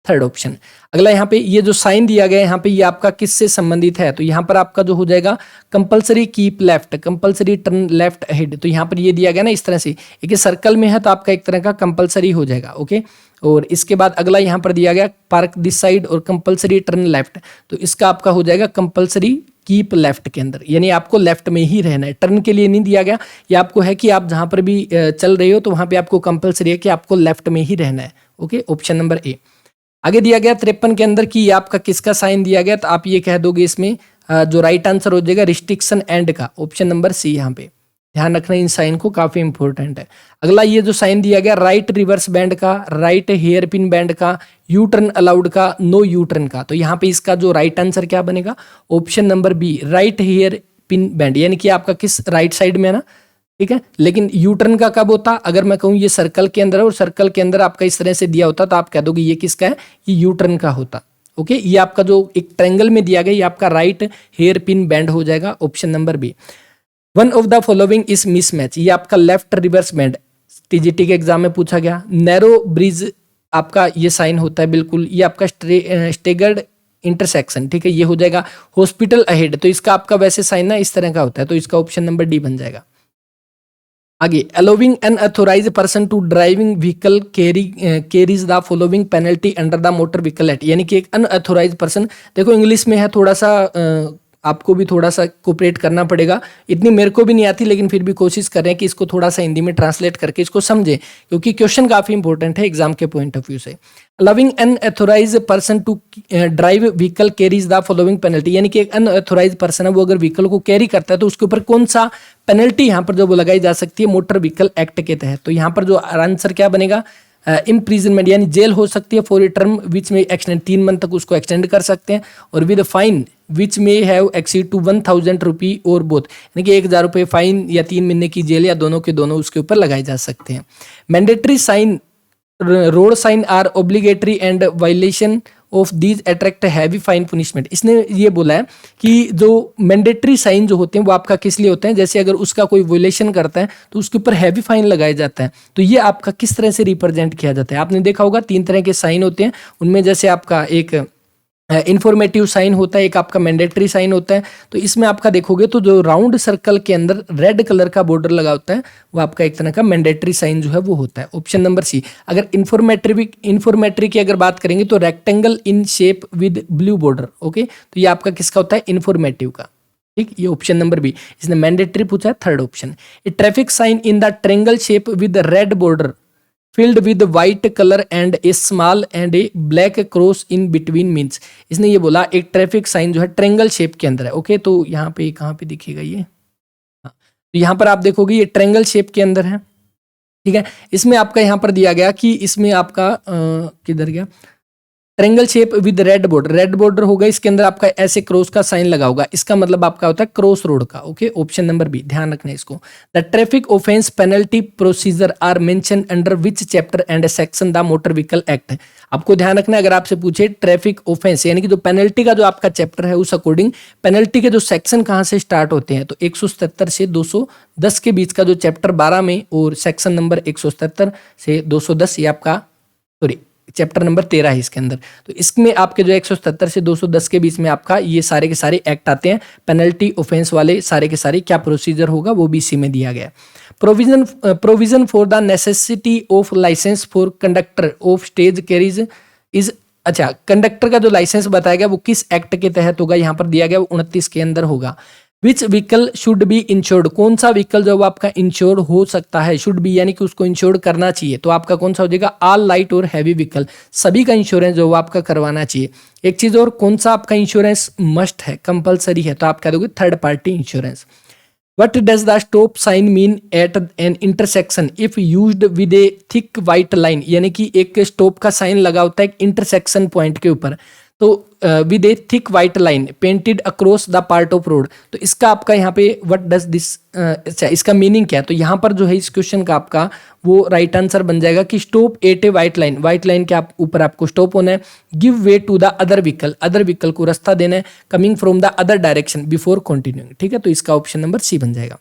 A: थर्ड ऑप्शन। अगला यहाँ पे ये जो साइन दिया गया है यहाँ पे, ये आपका किससे संबंधित है, तो यहाँ पर आपका जो हो जाएगा compulsory keep left, compulsory turn left ahead. तो यहाँ पर ये दिया गया ना इस तरह से, एक सर्कल में है तो आपका एक तरह का कंपलसरी हो जाएगा, ओके। और इसके बाद अगला यहाँ पर दिया गया पार्क दिस साइड और कंपलसरी टर्न लेफ्ट, तो इसका आपका हो जाएगा कंपलसरी कीप लेफ्ट के अंदर, यानी आपको लेफ्ट में ही रहना है, टर्न के लिए नहीं दिया गया। ये आपको है कि आप जहां पर भी चल रहे हो तो वहां पे आपको कंपलसरी है कि आपको लेफ्ट में ही रहना है, ओके, ऑप्शन नंबर ए। आगे दिया गया 53 के अंदर कि आपका किसका साइन दिया गया, तो आप ये कह दोगे इसमें जो राइट आंसर हो जाएगा रिस्ट्रिक्शन एंड का, ऑप्शन नंबर सी। यहाँ पे ध्यान रखना इन साइन को, काफी इंपॉर्टेंट है। अगला ये जो साइन दिया गया राइट रिवर्स बैंड का, राइट हेयर पिन बैंड का, यू टर्न अलाउड का, नो यू टर्न का, तो यहाँ पे इसका जो राइट आंसर क्या बनेगा, option number B right hair pin bend, यानी कि आपका किस राइट साइड में है ना, ठीक है। लेकिन यू टर्न का कब होता, अगर मैं कहूँ ये सर्कल के अंदर है और सर्कल के अंदर आपका इस तरह से दिया होता तो आप कह दोगे ये किसका है, ये यू टर्न का होता, ओके। ये आपका जो एक ट्रायंगल में दिया गया ये आपका राइट हेयर पिन बैंड हो जाएगा, option number B. One of the following is mismatch, ये आपका लेफ्ट रिवर्स बैंड टीजीटी के एग्जाम में पूछा गया। नैरो ब्रिज आपका ये साइन होता है बिल्कुल, ये आपका स्टेगर्ड इंटरसेक्शन, ठीक है, ये हो जाएगा हॉस्पिटल अहेड, तो इसका आपका वैसे साइन ना इस तरह का होता है, तो इसका ऑप्शन नंबर डी बन जाएगा। आगे allowing an authorise person to driving vehicle carries the following penalty under the motor vehicle act, यानी कि एक अनअथोराइज पर्सन, देखो इंग्लिश में है थोड़ा सा आपको भी थोड़ा सा कोऑपरेट करना पड़ेगा, इतनी मेरे को भी नहीं आती, लेकिन फिर भी कोशिश कर रहे हैं कि इसको थोड़ा सा हिंदी में ट्रांसलेट करके इसको समझे, क्योंकि क्वेश्चन काफी इंपॉर्टेंट है एग्जाम के पॉइंट ऑफ व्यू से। Allowing an authorise person to drive vehicle carries the following penalty, यानी कि एक अनअथोराइज पर्सन है वो अगर व्हीकल को कैरी करता है तो उसके ऊपर कौन सा पेनल्टी यहाँ पर जो वो लगाई जा सकती है मोटर व्हीकल एक्ट के तहत, तो यहाँ पर जो आंसर क्या बनेगा, इम्प्रीजनमेंट, यानी जेल हो सकती है फॉर ए टर्म विच में एक्सटेंड, 3 मंथ तक उसको एक्सटेंड कर सकते हैं, और विद फाइन विच में हैव एक्सीड टू 1000 रुपी और बोथ, यानी कि 1000 रुपये फाइन या 3 महीने की जेल या दोनों के दोनों उसके ऊपर लगाए जा सकते हैं। Mandatory sign road sign are obligatory and violation of these attract heavy fine punishment, इसने ये बोला है कि जो मैंडेटरी साइन जो होते हैं वो आपका किस लिए होते हैं, जैसे अगर उसका कोई वायलेशन करता है तो उसके ऊपर हैवी फाइन लगाया जाता है, तो ये आपका किस तरह से रिप्रेजेंट किया जाता है। आपने देखा होगा 3 तरह के साइन होते हैं, उनमें जैसे आपका एक इन्फॉर्मेटिव साइन होता है, एक आपका मैंडेटरी साइन होता है। तो इसमें आपका देखोगे तो जो राउंड सर्कल के अंदर रेड कलर का बॉर्डर लगा होता है वो आपका एक तरह का मैंडेटरी साइन जो है वो होता है, ऑप्शन नंबर सी। अगर इन्फॉर्मेटरी की अगर बात करेंगे तो rectangle in shape with blue border, okay, तो ये आपका किसका होता है, इन्फॉर्मेटिव का, ठीक, ये ऑप्शन नंबर बी। इसने मैंडेटरी पूछा है, third option. A traffic sign in the triangle shape with red border filled with white color and a small and a black cross in between means, इसने ये बोला एक ट्रैफिक साइन जो है triangle shape के अंदर है, ओके। तो यहाँ पे कहाँ पे दिखेगा ये, हाँ, तो यहाँ पर आप देखोगे ये ट्रायंगल शेप के अंदर है, ठीक है। इसमें आपका यहाँ पर दिया गया कि इसमें आपका किधर गया, triangle shape with red border होगा, इसके अंदर आपका ऐसे क्रॉस का साइन लगा होगा, इसका मतलब आपका होता है क्रॉस रोड का, ओके, ऑप्शन नंबर बी, ध्यान रखना इसको। The traffic offence penalty procedure are mention under which chapter and section the motor vehicle act, आपको ध्यान रखना है अगर आपसे पूछे ट्रैफिक ऑफेंस यानी कि जो पेनल्टी का जो आपका चैप्टर है उस अकॉर्डिंग पेनल्टी के जो सेक्शन कहाँ से स्टार्ट होते हैं, तो 177 से 210 के बीच का जो चैप्टर 12 में, और सेक्शन नंबर 177 से 210 ये आपका सॉरी चैप्टर नंबर 13 है इसके अंदर। तो इसमें आपके जो 177 से 210 के बीच में आपका ये सारे के सारे एक्ट आते हैं, पेनल्टी ऑफेंस वाले सारे के सारे, क्या प्रोसीजर होगा वो भी इसी में दिया गया। Provision for the necessity of licence for conductor of stage carriage is, अच्छा, कंडक्टर का जो लाइसेंस बताया गया वो किस एक्ट के तहत होगा, यहाँ पर दिया गया वो 29 के अंदर होगा। विच व्हीकल शुड बी इंश्योर्ड, कौन सा व्हीकल जो आपका इंश्योर्ड हो सकता है, शुड बी यानी कि उसको इंश्योर्ड करना चाहिए, तो आपका कौन सा हो जाएगा, ऑल लाइट और हैवी व्हीकल, सभी का इंश्योरेंस जो आपका करवाना चाहिए। एक चीज और, कौन सा आपका इंश्योरेंस मस्ट है, कंपलसरी है, तो आप कह दोगे third party insurance. What does the stop sign mean at an intersection if used with a thick white line? यानी कि एक स्टॉप का साइन लगा होता है एक इंटरसेक्शन पॉइंट के ऊपर, तो with A thick white line painted across the part of road. तो इसका आपका यहाँ पे व्हाट डज दिस, अच्छा इसका मीनिंग क्या है? तो यहाँ पर जो है इस क्वेश्चन का आपका वो राइट आंसर बन जाएगा कि stop at a white line, white line के आप ऊपर आपको स्टॉप होना है। Give way to the other vehicle, other vehicle को रास्ता देना है, coming from the other direction before continuing. ठीक है, तो इसका ऑप्शन नंबर सी बन जाएगा।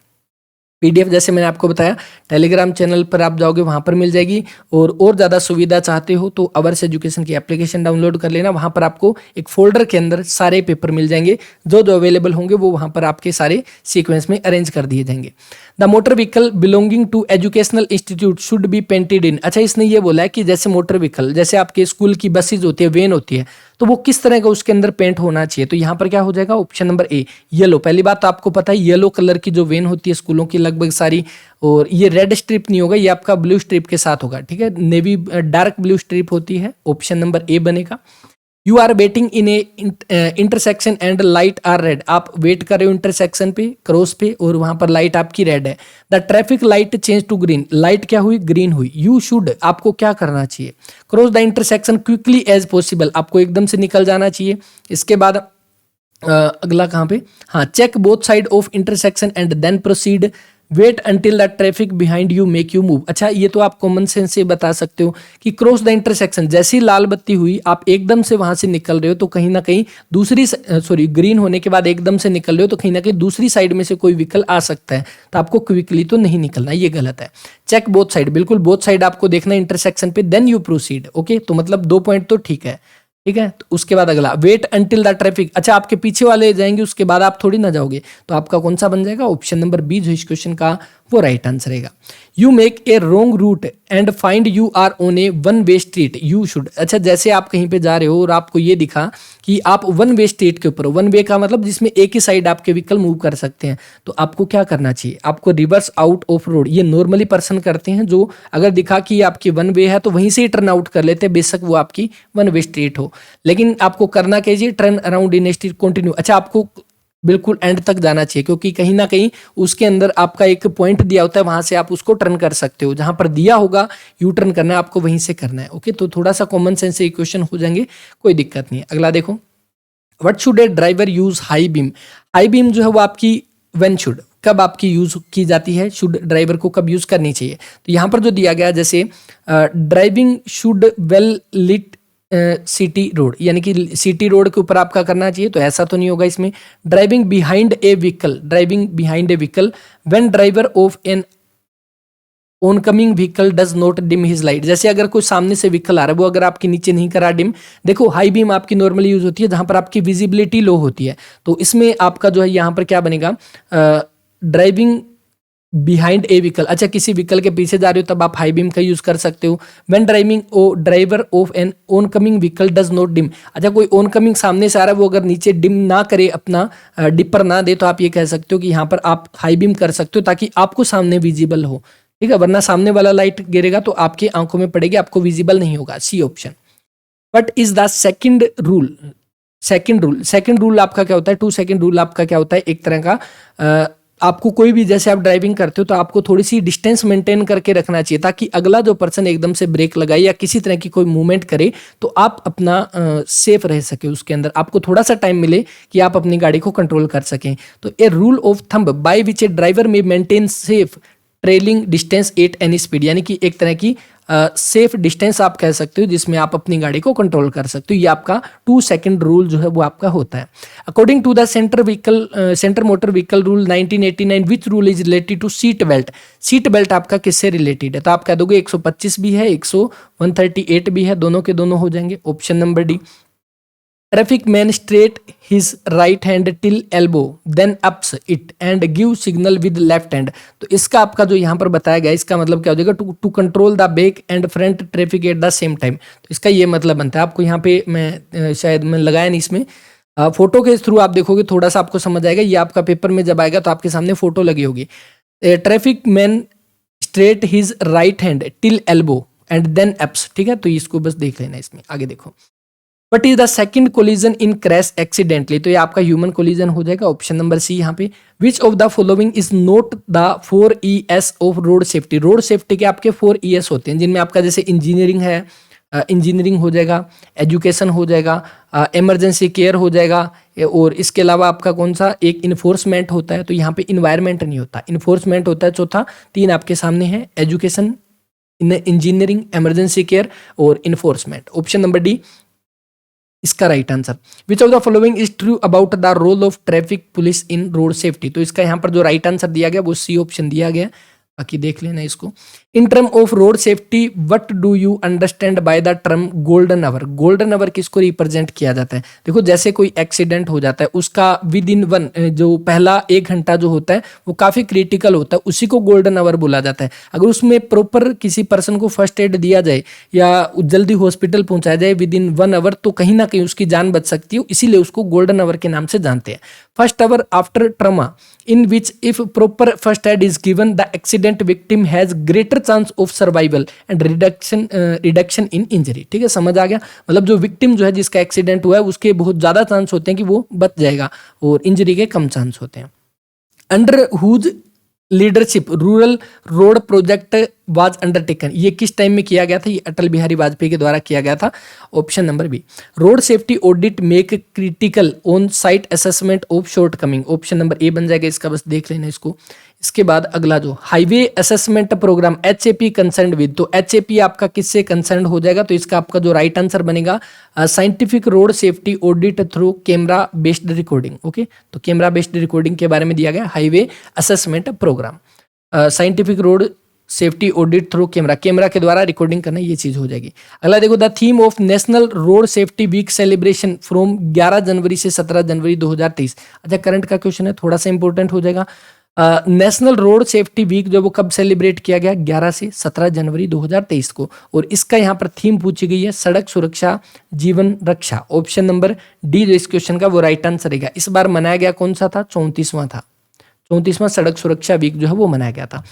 A: पीडीएफ जैसे मैंने आपको बताया टेलीग्राम चैनल पर आप जाओगे वहां पर मिल जाएगी, और ज़्यादा सुविधा चाहते हो तो अवर्स एजुकेशन की एप्लीकेशन डाउनलोड कर लेना। वहां पर आपको एक फोल्डर के अंदर सारे पेपर मिल जाएंगे, जो जो अवेलेबल होंगे वो वहां पर आपके सारे सीक्वेंस में अरेंज कर दिए जाएंगे। The motor vehicle belonging to educational institute should be painted in. अच्छा, इसने ये बोला है कि जैसे मोटर व्हीकल, जैसे आपके स्कूल की बसेज होती है, वेन होती है, तो वो किस तरह का उसके अंदर पेंट होना चाहिए। तो यहाँ पर क्या हो जाएगा ऑप्शन नंबर ए येलो। पहली बात तो आपको पता है येलो कलर की जो वेन होती है स्कूलों की लगभग सारी, और ये रेड स्ट्रिप नहीं होगा, ये आपका ब्लू स्ट्रिप के साथ होगा। ठीक है, नेवी डार्क ब्लू स्ट्रिप होती है, ऑप्शन नंबर ए बनेगा। You are waiting in a intersection and light are red. आप वेट कर रहे हो इंटरसेक्शन पे, क्रॉस पे, और वहां पर लाइट आपकी रेड है। The traffic light change to green, light क्या हुई? ग्रीन हुई। यू शुड, आपको क्या करना चाहिए? Cross the intersection quickly as possible, आपको एकदम से निकल जाना चाहिए। इसके बाद अगला कहाँ पे, हाँ, check both side of intersection and then proceed, wait until the traffic behind you make you move. अच्छा, ये तो आप कॉमन सेंस से बता सकते हो कि क्रॉस द इंटरसेक्शन, जैसी लाल बत्ती हुई आप एकदम से वहां से निकल रहे हो, तो कहीं ना कहीं दूसरी ग्रीन होने के बाद एकदम से निकल रहे हो, तो कहीं ना कहीं दूसरी साइड में से कोई व्हीकल आ सकता है, तो आपको क्विकली तो नहीं निकलना, ये गलत है। चेक बोथ साइड, बिल्कुल बोथ साइड आपको देखना है इंटरसेक्शन पे, देन यू प्रोसीड। ओके, तो मतलब 2 पॉइंट तो ठीक है। ठीक है, तो उसके बाद अगला वेट अंटिल द ट्रैफिक। अच्छा, आपके पीछे वाले जाएंगे, उसके बाद आप थोड़ी ना जाओगे, तो आपका कौन सा बन जाएगा? ऑप्शन नंबर बी जो इस क्वेश्चन का वो राइट आंसर रहेगा। You make a wrong route and find you are on a one way street, you should. अच्छा, जैसे आप कहीं पे जा रहे हो और आपको ये दिखा कि आप वन वे स्ट्रीट के ऊपर हो, वन वे का मतलब जिसमें एक ही साइड आपके व्हीकल मूव कर सकते हैं, तो आपको क्या करना चाहिए? आपको रिवर्स आउट ऑफ रोड, ये नॉर्मली पर्सन करते हैं, जो अगर दिखा कि आपकी वन वे है तो वहीं से ही टर्न आउट कर लेते हैं, बेशक वो आपकी वन वे स्ट्रीट हो। लेकिन आपको करना क्या चाहिए? Turn around in A street continue. अच्छा, आपको बिल्कुल एंड तक जाना चाहिए, क्योंकि कहीं ना कहीं उसके अंदर आपका एक पॉइंट दिया होता है, वहां से आप उसको टर्न कर सकते हो, जहां पर दिया होगा यू टर्न करना है आपको वहीं से करना है। ओके, तो थोड़ा सा कॉमन सेंस से क्वेश्चन हो जाएंगे, कोई दिक्कत नहीं है। अगला देखो, what should A driver use high beam. High beam जो है वो आपकी व्हेन शुड, कब आपकी यूज की जाती है, शुड ड्राइवर को कब यूज करनी चाहिए। तो यहाँ पर जो दिया गया, जैसे driving should well lit city road, यानी कि सिटी रोड के ऊपर आपका करना चाहिए, तो ऐसा तो नहीं होगा इसमें। Driving behind a vehicle, driving behind a vehicle when driver of an oncoming vehicle does not dim his light. जैसे अगर कोई सामने से व्हीकल आ रहा है, वो अगर आपके नीचे नहीं करा डिम, देखो हाई बीम आपकी नॉर्मली यूज होती है जहां पर आपकी विजिबिलिटी लो होती है, तो इसमें आपका जो है यहाँ पर क्या बनेगा? Driving behind a vehicle. अच्छा, किसी व्हीकल के पीछे जा रहे हो तब आप हाई बीम का यूज कर सकते हो। When driving o driver of an oncoming vehicle does not dim. अच्छा, कोई ओनकमिंग सामने से आ रहा है, वो अगर नीचे डिम ना करे, अपना डिपर ना दे, तो आप ये कह सकते हो कि यहाँ पर आप हाई बीम कर सकते हो ताकि आपको सामने विजिबल हो। ठीक है, वरना सामने वाला लाइट गिरेगा तो आपकी आंखों में पड़ेगी, आपको विजिबल नहीं होगा। C option. But is the second rule, second rule आपका क्या होता है? 2 सेकंड रूल आपका क्या होता है? एक तरह का आपको कोई भी, जैसे आप ड्राइविंग करते हो तो आपको थोड़ी सी डिस्टेंस मेंटेन करके रखना चाहिए, ताकि अगला जो पर्सन एकदम से ब्रेक लगाए या किसी तरह की कोई मूवमेंट करे तो आप अपना सेफ रह सके, उसके अंदर आपको थोड़ा सा टाइम मिले कि आप अपनी गाड़ी को कंट्रोल कर सकें। तो a rule of thumb by which a driver में maintain safe trailing distance at any speed, यानी कि एक तरह की सेफ डिस्टेंस आप कह सकते हो जिसमें आप अपनी गाड़ी को कंट्रोल कर सकते हो। ये आपका 2 सेकंड रूल जो है वो आपका होता है। According to the centre motor vehicle rule 1989, which rule is related to seat belt. Seat belt आपका किससे रिलेटेड है? तो आप कह दोगे 125 भी है, 138 भी है, दोनों के दोनों हो जाएंगे। Option number D. Traffic man straight his right hand till elbow then ups it and give signal with left hand. तो इसका आपका जो यहाँ पर बताया गया, इसका मतलब क्या हो जाएगा? To control the back and front traffic at the same time. तो इसका ये मतलब बनता है। आपको यहाँ पे मैं शायद मैं लगाया नहीं इसमें, फोटो के थ्रू आप देखोगे थोड़ा सा आपको समझ आएगा। ये आपका पेपर में जब आएगा तो आपके सामने फोटो लगी होगी। Traffic man straight his right hand till elbow and then ups. ठीक है, तो इसको बस देख लेना। इसमें आगे देखो, what is the second collision in crash accidentally, तो ये आपका ह्यूमन कोलिजन हो जाएगा, ऑप्शन नंबर सी यहाँ पे। विच of the following is note the 4 ES of road safety, road safety के आपके 4 ES होते हैं, जिनमें आपका जैसे इंजीनियरिंग है, इंजीनियरिंग हो जाएगा, एजुकेशन हो जाएगा, इमरजेंसी केयर हो जाएगा, और इसके अलावा आपका कौन सा एक इन्फोर्समेंट होता है, तो यहाँ पे इन्वायरमेंट नहीं होता, इन्फोर्समेंट होता है चौथा। 3 आपके सामने है, एजुकेशन, इंजीनियरिंग, इमरजेंसी केयर और इन्फोर्समेंट। ऑप्शन नंबर डी इसका right answer. Which of the following is true about the role of traffic police in road safety, तो इसका यहाँ पर जो राइट आंसर दिया गया वो सी ऑप्शन दिया गया, बाकी देख लेना इसको। In term of road safety what do you understand by the term golden hour, golden hour किसको रिप्रेजेंट किया जाता है? देखो जैसे कोई एक्सीडेंट हो जाता है उसका विद इन वन, जो पहला 1 घंटा जो होता है वो काफी क्रिटिकल होता है, उसी को गोल्डन आवर बोला जाता है। अगर उसमें प्रॉपर किसी पर्सन को फर्स्ट एड दिया जाए या जल्दी हॉस्पिटल पहुंचाया जाए विद इन 1 आवर, तो कहीं ना कहीं उसकी जान बच सकती है, इसीलिए उसको गोल्डन आवर के नाम से जानते हैं। First hour after trauma in which if proper first aid is given the accident victim has greater chance of survival and reduction in injury। ठीक है, समझ आ गया? मतलब जो विक्टिम जो है जिसका एक्सीडेंट हुआ है उसके बहुत ज्यादा चांस होते हैं कि वो बच जाएगा और इंजरी के कम चांस होते हैं। Under whose leadership rural road project was undertaken, ये किस टाइम में किया गया था? ये अटल बिहारी वाजपेयी के द्वारा किया गया था, option number B. Road safety audit make critical on site assessment of shortcoming, option number A बन जाएगा इसका, बस देख लेना इसको। इसके बाद अगला जो highway assessment programme HAP concern with, तो HAP आपका किससे कंसर्न हो जाएगा? तो इसका आपका जो राइट आंसर बनेगा scientific road safety audit through camera based recording. Okay, तो कैमरा बेस्ड रिकॉर्डिंग के बारे में दिया गया highway assessment programme, scientific road safety audit through camera, camera के द्वारा रिकॉर्डिंग करना, ये चीज हो जाएगी। अगला देखो the theme of national road safety week celebration from 11 जनवरी से 17 जनवरी 2023। अच्छा, करंट का क्वेश्चन है, थोड़ा सा इंपॉर्टेंट हो जाएगा। नेशनल रोड सेफ्टी वीक जो वो कब सेलिब्रेट किया गया? 11 से 17 जनवरी 2023 को, और इसका यहाँ पर थीम पूछी गई है सड़क सुरक्षा जीवन रक्षा, ऑप्शन नंबर डी जो इस क्वेश्चन का वो राइट आंसर रहेगा। इस बार मनाया गया कौन सा था? 34वां था, 34वां सड़क सुरक्षा वीक जो है वो मनाया गया था।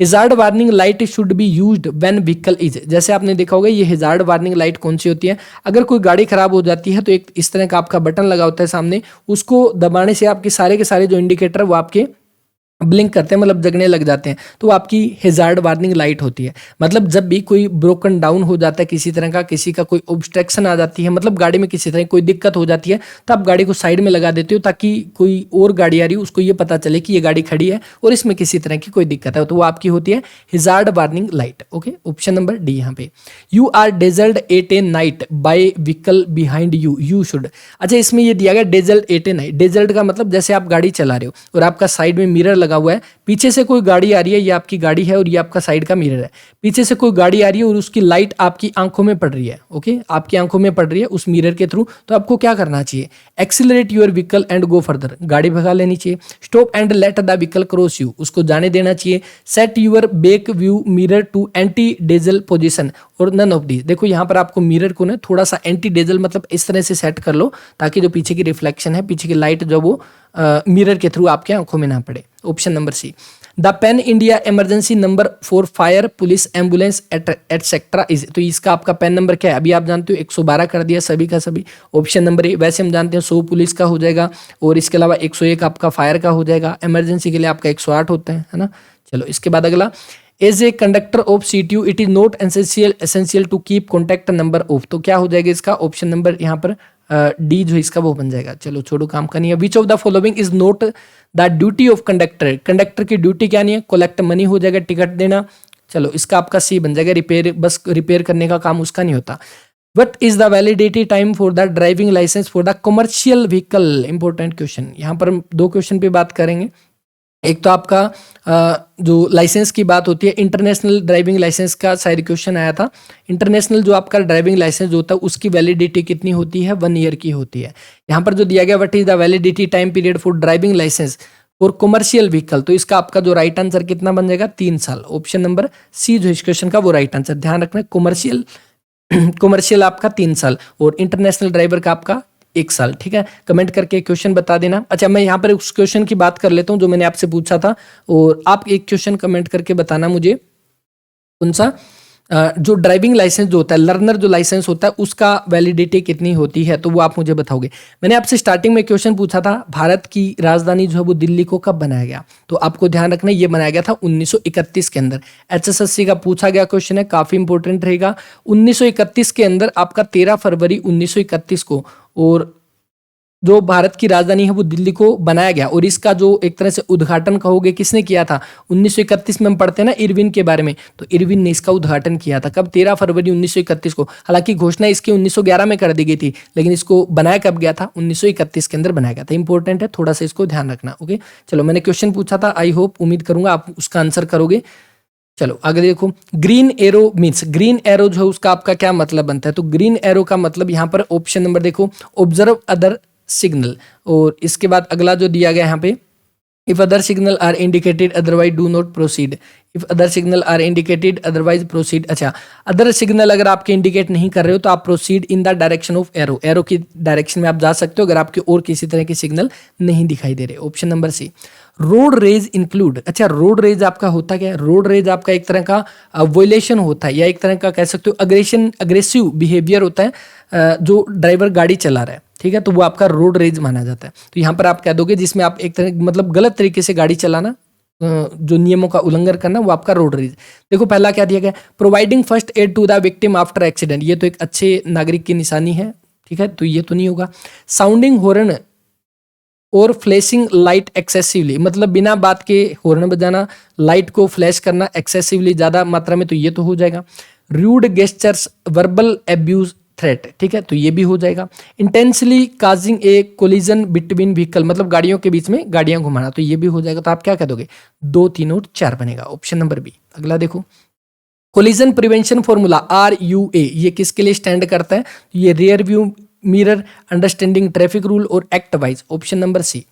A: Hazard warning light should be used when vehicle is, जैसे आपने देखा होगा ये हिजार्ड वार्निंग लाइट कौन सी होती है? अगर कोई गाड़ी खराब हो जाती है तो एक इस तरह का आपका बटन लगा होता है सामने, उसको दबाने से आपके सारे के सारे जो इंडिकेटर है वो आपके ब्लिंक करते हैं, मतलब जगने लग जाते हैं, तो आपकी हेजार्ड वार्निंग लाइट होती है। मतलब जब भी कोई ब्रोकन डाउन हो जाता है किसी तरह का, किसी का कोई ऑब्स्ट्रक्शन आ जाती है, मतलब गाड़ी में किसी तरह कोई दिक्कत हो जाती है, तो आप गाड़ी को साइड में लगा देते हो ताकि कोई और गाड़ी आ रही है उसको ये पता चले कि ये गाड़ी खड़ी है और इसमें किसी तरह की कोई दिक्कत है, तो वो आपकी होती है hazard warning light. Okay, option number D यहाँ पे। You are dazzled at a night by vehicle behind you, you should. अच्छा, इसमें ये दिया गया dazzled at a night, dazzled का मतलब जैसे आप गाड़ी चला रहे हो और आपका साइड में मिरर लगा हुआ है, पीछे से कोई गाड़ी आ रही है, ये आपकी गाड़ी है और ये आपका साइड का मिरर है, पीछे से कोई गाड़ी आ रही है और उसकी लाइट आपकी आंखों में पड़ रही है। ओके, आपकी आंखों में पड़ रही है उस मिरर के थ्रू, तो आपको क्या करना चाहिए? Accelerate your vehicle and go further, गाड़ी भगा लेनी चाहिए। Stop and let the vehicle cross you, उसको जाने देना चाहिए। Set your back view mirror to anti dazzle position और नन ऑफ दीज। देखो यहाँ पर आपको मिरर को ना थोड़ा सा एंटी डेजल मतलब इस तरह से सेट कर लो ताकि जो पीछे की रिफ्लेक्शन है, पीछे की लाइट जो वो मिरर के थ्रू आपके आंखों में ना पड़े, option number C. The pan India emergency number for fire police ambulance etcetera is, तो इसका आपका पेन नंबर क्या है? अभी आप जानते हो 112 कर दिया सभी का सभी, ऑप्शन नंबर ए। वैसे हम जानते हैं 100 पुलिस का हो जाएगा और इसके अलावा 101 आपका फायर का हो जाएगा, इमरजेंसी के लिए आपका 108 होता है ना। चलो इसके बाद अगला, as a conductor of CTU it is not essential to keep contact number of, तो क्या हो जाएगा इसका? ऑप्शन नंबर यहाँ पर डी जो इसका वो बन जाएगा। चलो छोड़ो, काम का नहीं है। Which of the following is not the duty of conductor, conductor की ड्यूटी क्या नहीं है? कलेक्ट मनी हो जाएगा, टिकट देना। चलो इसका आपका सी बन जाएगा, रिपेयर, बस रिपेयर करने का काम उसका नहीं होता। What is the validity time for the driving licence for the commercial vehicle? Important question, यहाँ पर हम 2 क्वेश्चन पे बात करेंगे। एक तो आपका जो लाइसेंस की बात होती है, इंटरनेशनल ड्राइविंग लाइसेंस का शायद क्वेश्चन आया था। इंटरनेशनल जो आपका ड्राइविंग लाइसेंस जो होता है उसकी वैलिडिटी कितनी होती है? 1 ईयर की होती है। यहाँ पर जो दिया गया what is the validity time period for driving licence for commercial vehicle, तो इसका आपका जो राइट आंसर कितना बन जाएगा? 3 साल, ऑप्शन नंबर सी जो इस क्वेश्चन का वो राइट आंसर। ध्यान रखना, कमर्शियल आपका 3 साल और इंटरनेशनल ड्राइवर का आपका 1 साल। ठीक है, कमेंट करके क्वेश्चन बता देना। अच्छा, मैं यहाँ पर उस क्वेश्चन की बात कर लेता हूँ जो मैंने आपसे पूछा था, और आप एक क्वेश्चन कमेंट करके बताना मुझे कौन सा जो ड्राइविंग लाइसेंस जो होता है, लर्नर जो लाइसेंस होता है, उसका वैलिडिटी कितनी होती है, तो वो आप मुझे बताओगे। मैंने आपसे स्टार्टिंग में क्वेश्चन पूछा था भारत की राजधानी जो है वो दिल्ली को कब बनाया गया, तो आपको ध्यान रखना ये बनाया गया था 1931 के अंदर। HSSC का पूछा गया क्वेश्चन है, काफी इंपॉर्टेंट रहेगा। 1931 के अंदर आपका 13 फरवरी 1931 को और जो भारत की राजधानी है वो दिल्ली को बनाया गया। और इसका जो एक तरह से उद्घाटन कहोगे किसने किया था, 1931 में हम पढ़ते हैं ना इरविन के बारे में, तो इरविन ने इसका उद्घाटन किया था। कब, 13 फरवरी 1931 को। हालांकि घोषणा इसकी 1911 में कर दी गई थी, लेकिन इसको बनाया कब गया था, 1931 के अंदर बनाया गया था। इंपॉर्टेंट है, थोड़ा सा इसको ध्यान रखना। ओके, चलो मैंने क्वेश्चन पूछा था, आई होप, उम्मीद करूंगा आप उसका आंसर करोगे। चलो आगे देखो, green arrow means, green arrow जो है उसका आपका क्या मतलब बनता है, तो ग्रीन एरो का मतलब यहाँ पर ऑप्शन नंबर देखो, ऑब्जर्व अदर सिग्नल। और इसके बाद अगला जो दिया गया यहाँ पे, if other signal are indicated otherwise do not proceed. If other signal are indicated otherwise proceed. अच्छा, अदर सिग्नल अगर आपके इंडिकेट नहीं कर रहे हो तो आप proceed in the direction of arrow, arrow की डायरेक्शन में आप जा सकते हो अगर आपके और किसी तरह के सिग्नल नहीं दिखाई दे रहे। Option number C. Road rage include. अच्छा, रोड रेज आपका होता क्या है, रोड रेज आपका एक तरह का वोलेशन होता है, या एक तरह का कह सकते हो अग्रेसिव बिहेवियर होता है जो ड्राइवर गाड़ी चला रहा है, ठीक है, तो वो आपका रोड रेज माना जाता है। तो यहाँ पर आप कह दोगे जिसमें आप एक तरह मतलब गलत तरीके से गाड़ी चलाना, जो नियमों का उल्लंघन करना, वो आपका रोड रेज। देखो पहला क्या दिया गया, providing first aid to the victim after accident, ये तो एक अच्छे नागरिक की निशानी है, ठीक है, तो ये तो नहीं होगा। साउंडिंग हॉर्न और फ्लैशिंग लाइट एक्सेसिवली, मतलब बिना बात के हॉर्न बजाना, लाइट को फ्लैश करना एक्सेसिवली, ज्यादा मात्रा में, तो ये तो हो जाएगा। Rude gestures, verbal abuse, threat, ठीक है, तो ये भी हो जाएगा। Intensely causing a collision between vehicle, मतलब गाड़ियों के बीच में गाड़ियां घुमाना, तो ये भी हो जाएगा। तो आप क्या कह दोगे, 2, 3 और 4 बनेगा, ऑप्शन नंबर बी। अगला देखो, कोलिजन प्रिवेंशन फॉर्मूला RUA, ये किसके लिए स्टैंड करता है, ये rear view mirror, understanding traffic rule और act wise. Option number C.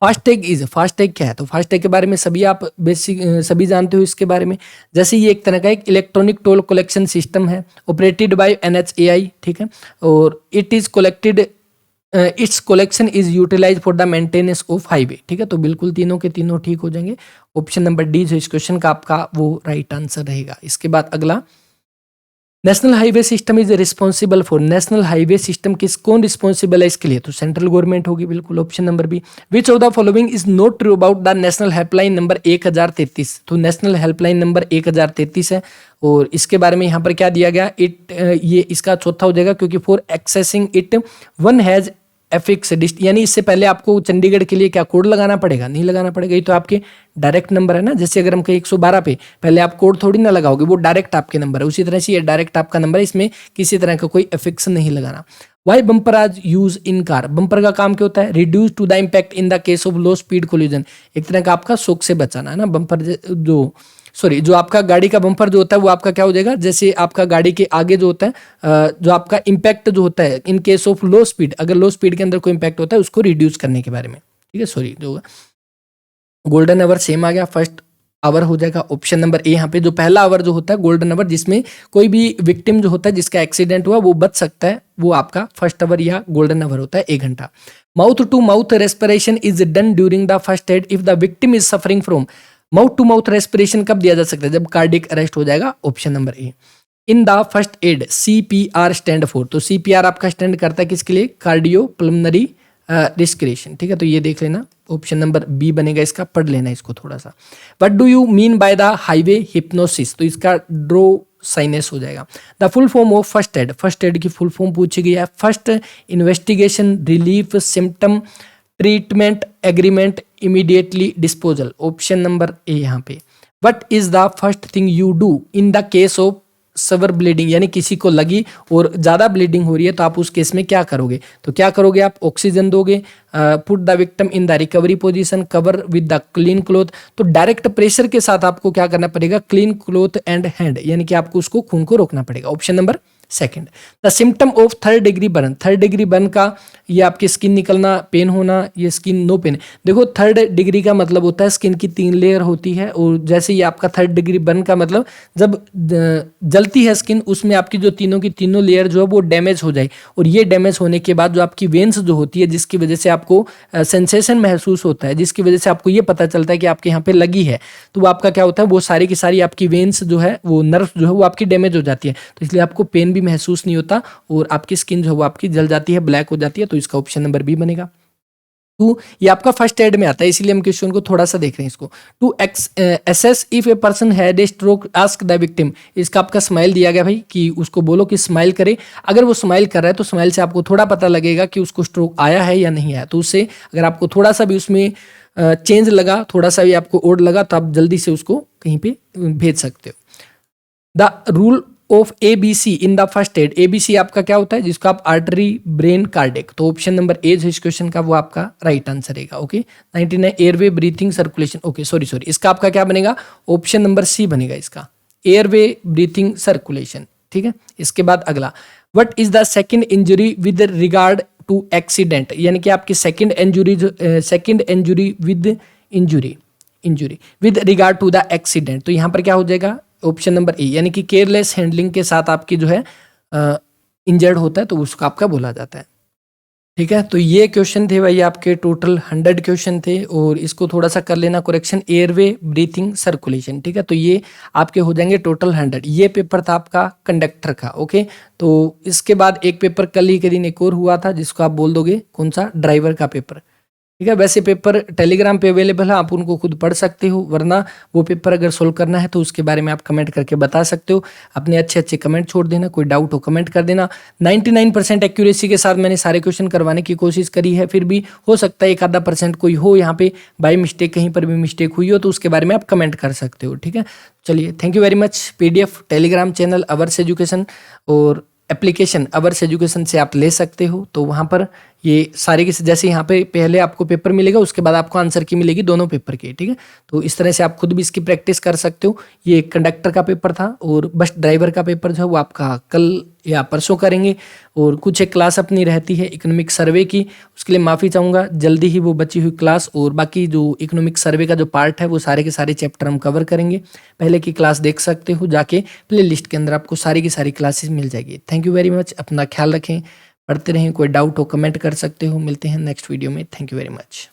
A: FASTag is, FASTag क्या है, तो फास्टैग के बारे में सभी आप बेसिक सभी जानते हो इसके बारे में। जैसे ये एक तरह का एक इलेक्ट्रॉनिक टोल कलेक्शन सिस्टम है, ऑपरेटेड बाय NHAI, ठीक है, और it is collected, its collection is utilize for the maintenance of highway, ठीक है, तो बिल्कुल तीनों के तीनों ठीक हो जाएंगे। ऑप्शन नंबर डी जो इस क्वेश्चन का आपका वो राइट आंसर रहेगा। इसके बाद अगला, national highway system is responsible for, national highway system कौन रिस्पॉन्सिबल है इसके लिए, तो सेंट्रल गवर्नमेंट होगी, बिल्कुल option number B. Which of the following is not true about the national helpline number 1033, तो नेशनल हेल्पलाइन नंबर 1033 है, और इसके बारे में यहाँ पर क्या दिया गया, ये इसका चौथा हो जाएगा, क्योंकि for accessing it one has affix, यानी इससे पहले आपको चंडीगढ़ के लिए क्या कोड लगाना पड़ेगा, नहीं लगाना पड़ेगा, ये तो आपके डायरेक्ट नंबर है ना। जैसे अगर हम कहीं 112 पे पहले आप कोड थोड़ी ना लगाओगे, वो डायरेक्ट आपके नंबर है, उसी तरह से ये डायरेक्ट आपका नंबर है, इसमें किसी तरह का कोई एफिक्स नहीं लगाना। वाई बम्पर आज यूज इन कार, बम्पर का काम क्या होता है, reduce to the impact in the case of low speed collision, एक तरह का आपका शोक से बचाना है ना। बम्पर जो आपका गाड़ी का बम्पर जो होता है वो आपका क्या हो जाएगा, जैसे आपका गाड़ी के आगे जो होता है जो आपका इम्पैक्ट जो होता है in case of low speed, अगर लो स्पीड के अंदर कोई इम्पैक्ट होता है उसको रिड्यूस करने के बारे में, ठीक है। जो गोल्डन आवर सेम आ गया, फर्स्ट आवर हो जाएगा। ऑप्शन नंबर ए, यहाँ पे जो पहला आवर जो होता है गोल्डन आवर, जिसमें कोई भी विक्टिम जो होता है जिसका एक्सीडेंट हुआ वो बच सकता है, वो आपका फर्स्ट आवर या गोल्डन आवर होता है, 1 घंटा। Mouth to mouth respiration is done during the first aid if the victim is suffering from, mouth to mouth respiration कब दिया जा सकता है, जब कार्डियक अरेस्ट हो जाएगा, option number A. In the first add CPR stand for, तो CPR आपका स्टैंड करता है किसके लिए, कार्डियो पल्मोनरी रिस्पिरेशन, ठीक है, तो ये देख लेना, ऑप्शन नंबर बी बनेगा इसका, पढ़ लेना इसको थोड़ा सा। What do you mean by the highway hypnosis, तो इसका ड्रो साइनेस हो जाएगा। The full form of first aid, first aid की फुल फॉर्म पूछी गई है, first investigation, relief, symptom, treatment, agreement, immediately disposal, option number ए यहाँ पे। What is the first thing you do in the case of सवर bleeding, यानी किसी को लगी और ज्यादा ब्लीडिंग हो रही है तो आप उस केस में क्या करोगे, तो क्या करोगे आप, ऑक्सीजन दोगे, put the victim in the recovery position, cover with the clean cloth, तो डायरेक्ट प्रेशर के साथ आपको क्या करना पड़ेगा, क्लीन क्लोथ एंड हैंड, यानी कि आपको उसको खून को रोकना पड़ेगा, option number second. The symptom of third degree burn, third degree burn का ये आपकी स्किन निकलना, पेन होना, ये स्किन नो पेन। देखो थर्ड डिग्री का मतलब होता है स्किन की 3 लेयर होती है, और जैसे ये आपका थर्ड डिग्री बर्न का मतलब जब जलती है स्किन, उसमें आपकी जो तीनों की तीनों लेयर जो है वो डैमेज हो जाए, और ये डैमेज होने के बाद जो आपकी वेन्स जो होती है, जिसकी वजह से आपको सेंसेशन महसूस होता है, जिसकी वजह से आपको ये पता चलता है कि आपके यहाँ पे लगी है, तो वो आपका क्या होता है, वो सारी की सारी आपकी वेन्स जो है, वो नर्व जो है वो आपकी डैमेज हो जाती है, तो इसलिए आपको पेन भी महसूस नहीं होता, और आपकी स्किन जो है वो आपकी जल जाती है, ब्लैक हो जाती है। तो इसका ऑप्शन नंबर बी बनेगा। टू, ये आपका फर्स्ट एड में आता है, इसीलिए हम क्वेश्चन को थोड़ा सा देख रहे हैं इसको। To assess if a person had a stroke ask the victim, इसका आपका स्माइल दिया गया भाई कि उसको बोलो कि स्माइल करे। अगर वो स्माइल कर रहा है तो स्माइल से आपको थोड़ा पता लगेगा कि उसको स्ट्रोक आया है या नहीं आया, तो उससे अगर आपको थोड़ा सा भी उसमें चेंज लगा, थोड़ा सा भी आपको ओड लगा, तो आप जल्दी से उसको कहीं पे भेज सकते हो। The rule of ABC in the first add, ABC आपका क्या होता है, जिसको आप आर्टरी ब्रेन कार्डिक, तो ऑप्शन नंबर ए जो इस क्वेश्चन का वो आपका राइट आंसर रहेगा। Okay 99 airway breathing circulation, okay sorry इसका आपका क्या बनेगा, ऑप्शन नंबर सी बनेगा इसका, एयरवे ब्रीथिंग सर्कुलेशन। ठीक है, इसके बाद अगला, what is the second injury with regard to accident, यानी कि आपकी second injury with regard to the accident, तो यहाँ पर क्या हो जाएगा, ऑप्शन नंबर ए, यानी कि केयरलेस हैंडलिंग के साथ आपकी जो है इंजर्ड होता है, तो उसको आपका बोला जाता है। ठीक है, तो ये क्वेश्चन थे भाई आपके टोटल 100 क्वेश्चन थे, और इसको थोड़ा सा कर लेना करेक्शन, एयरवे ब्रीथिंग सर्कुलेशन। ठीक है, तो ये आपके हो जाएंगे टोटल 100। ये पेपर था आपका कंडक्टर का। ओके, तो इसके बाद एक पेपर कल ही के दिन एक और हुआ था, जिसको आप बोल दोगे कौन सा, ड्राइवर का पेपर। ठीक है, वैसे पेपर टेलीग्राम पे अवेलेबल है, आप उनको खुद पढ़ सकते हो, वरना वो पेपर अगर सोल्व करना है तो उसके बारे में आप कमेंट करके बता सकते हो। अपने अच्छे अच्छे कमेंट छोड़ देना, कोई डाउट हो कमेंट कर देना। 99% एक्यूरेसी के साथ मैंने सारे क्वेश्चन करवाने की कोशिश करी है, फिर भी हो सकता है 1-आधा% कोई हो यहाँ पे बाय मिस्टेक, कहीं पर भी मिस्टेक हुई हो, तो उसके बारे में आप कमेंट कर सकते हो। ठीक है, चलिए thank you very much. PDF Telegram channel Ours Education और एप्लीकेशन अवर्स एजुकेशन से आप ले सकते हो, तो वहाँ पर ये सारे के जैसे यहाँ पे पहले आपको पेपर मिलेगा, उसके बाद आपको आंसर की मिलेगी दोनों पेपर की। ठीक है, तो इस तरह से आप खुद भी इसकी प्रैक्टिस कर सकते हो। ये कंडक्टर का पेपर था, और बस ड्राइवर का पेपर जो है वो आपका कल या परसों करेंगे, और कुछ एक क्लास अपनी रहती है इकोनॉमिक सर्वे की, उसके लिए माफ़ी चाहूँगा, जल्दी ही वो बची हुई क्लास, और बाकी जो इकोनॉमिक सर्वे का जो पार्ट है वो सारे के सारे चैप्टर हम कवर करेंगे। पहले की क्लास देख सकते हो जाके, प्ले लिस्ट के अंदर आपको सारी की सारी क्लासेस मिल जाएगी। थैंक यू वेरी मच, अपना ख्याल रखें, पढ़ते रहें, कोई डाउट हो कमेंट कर सकते हो। मिलते हैं नेक्स्ट वीडियो में, थैंक यू वेरी मच।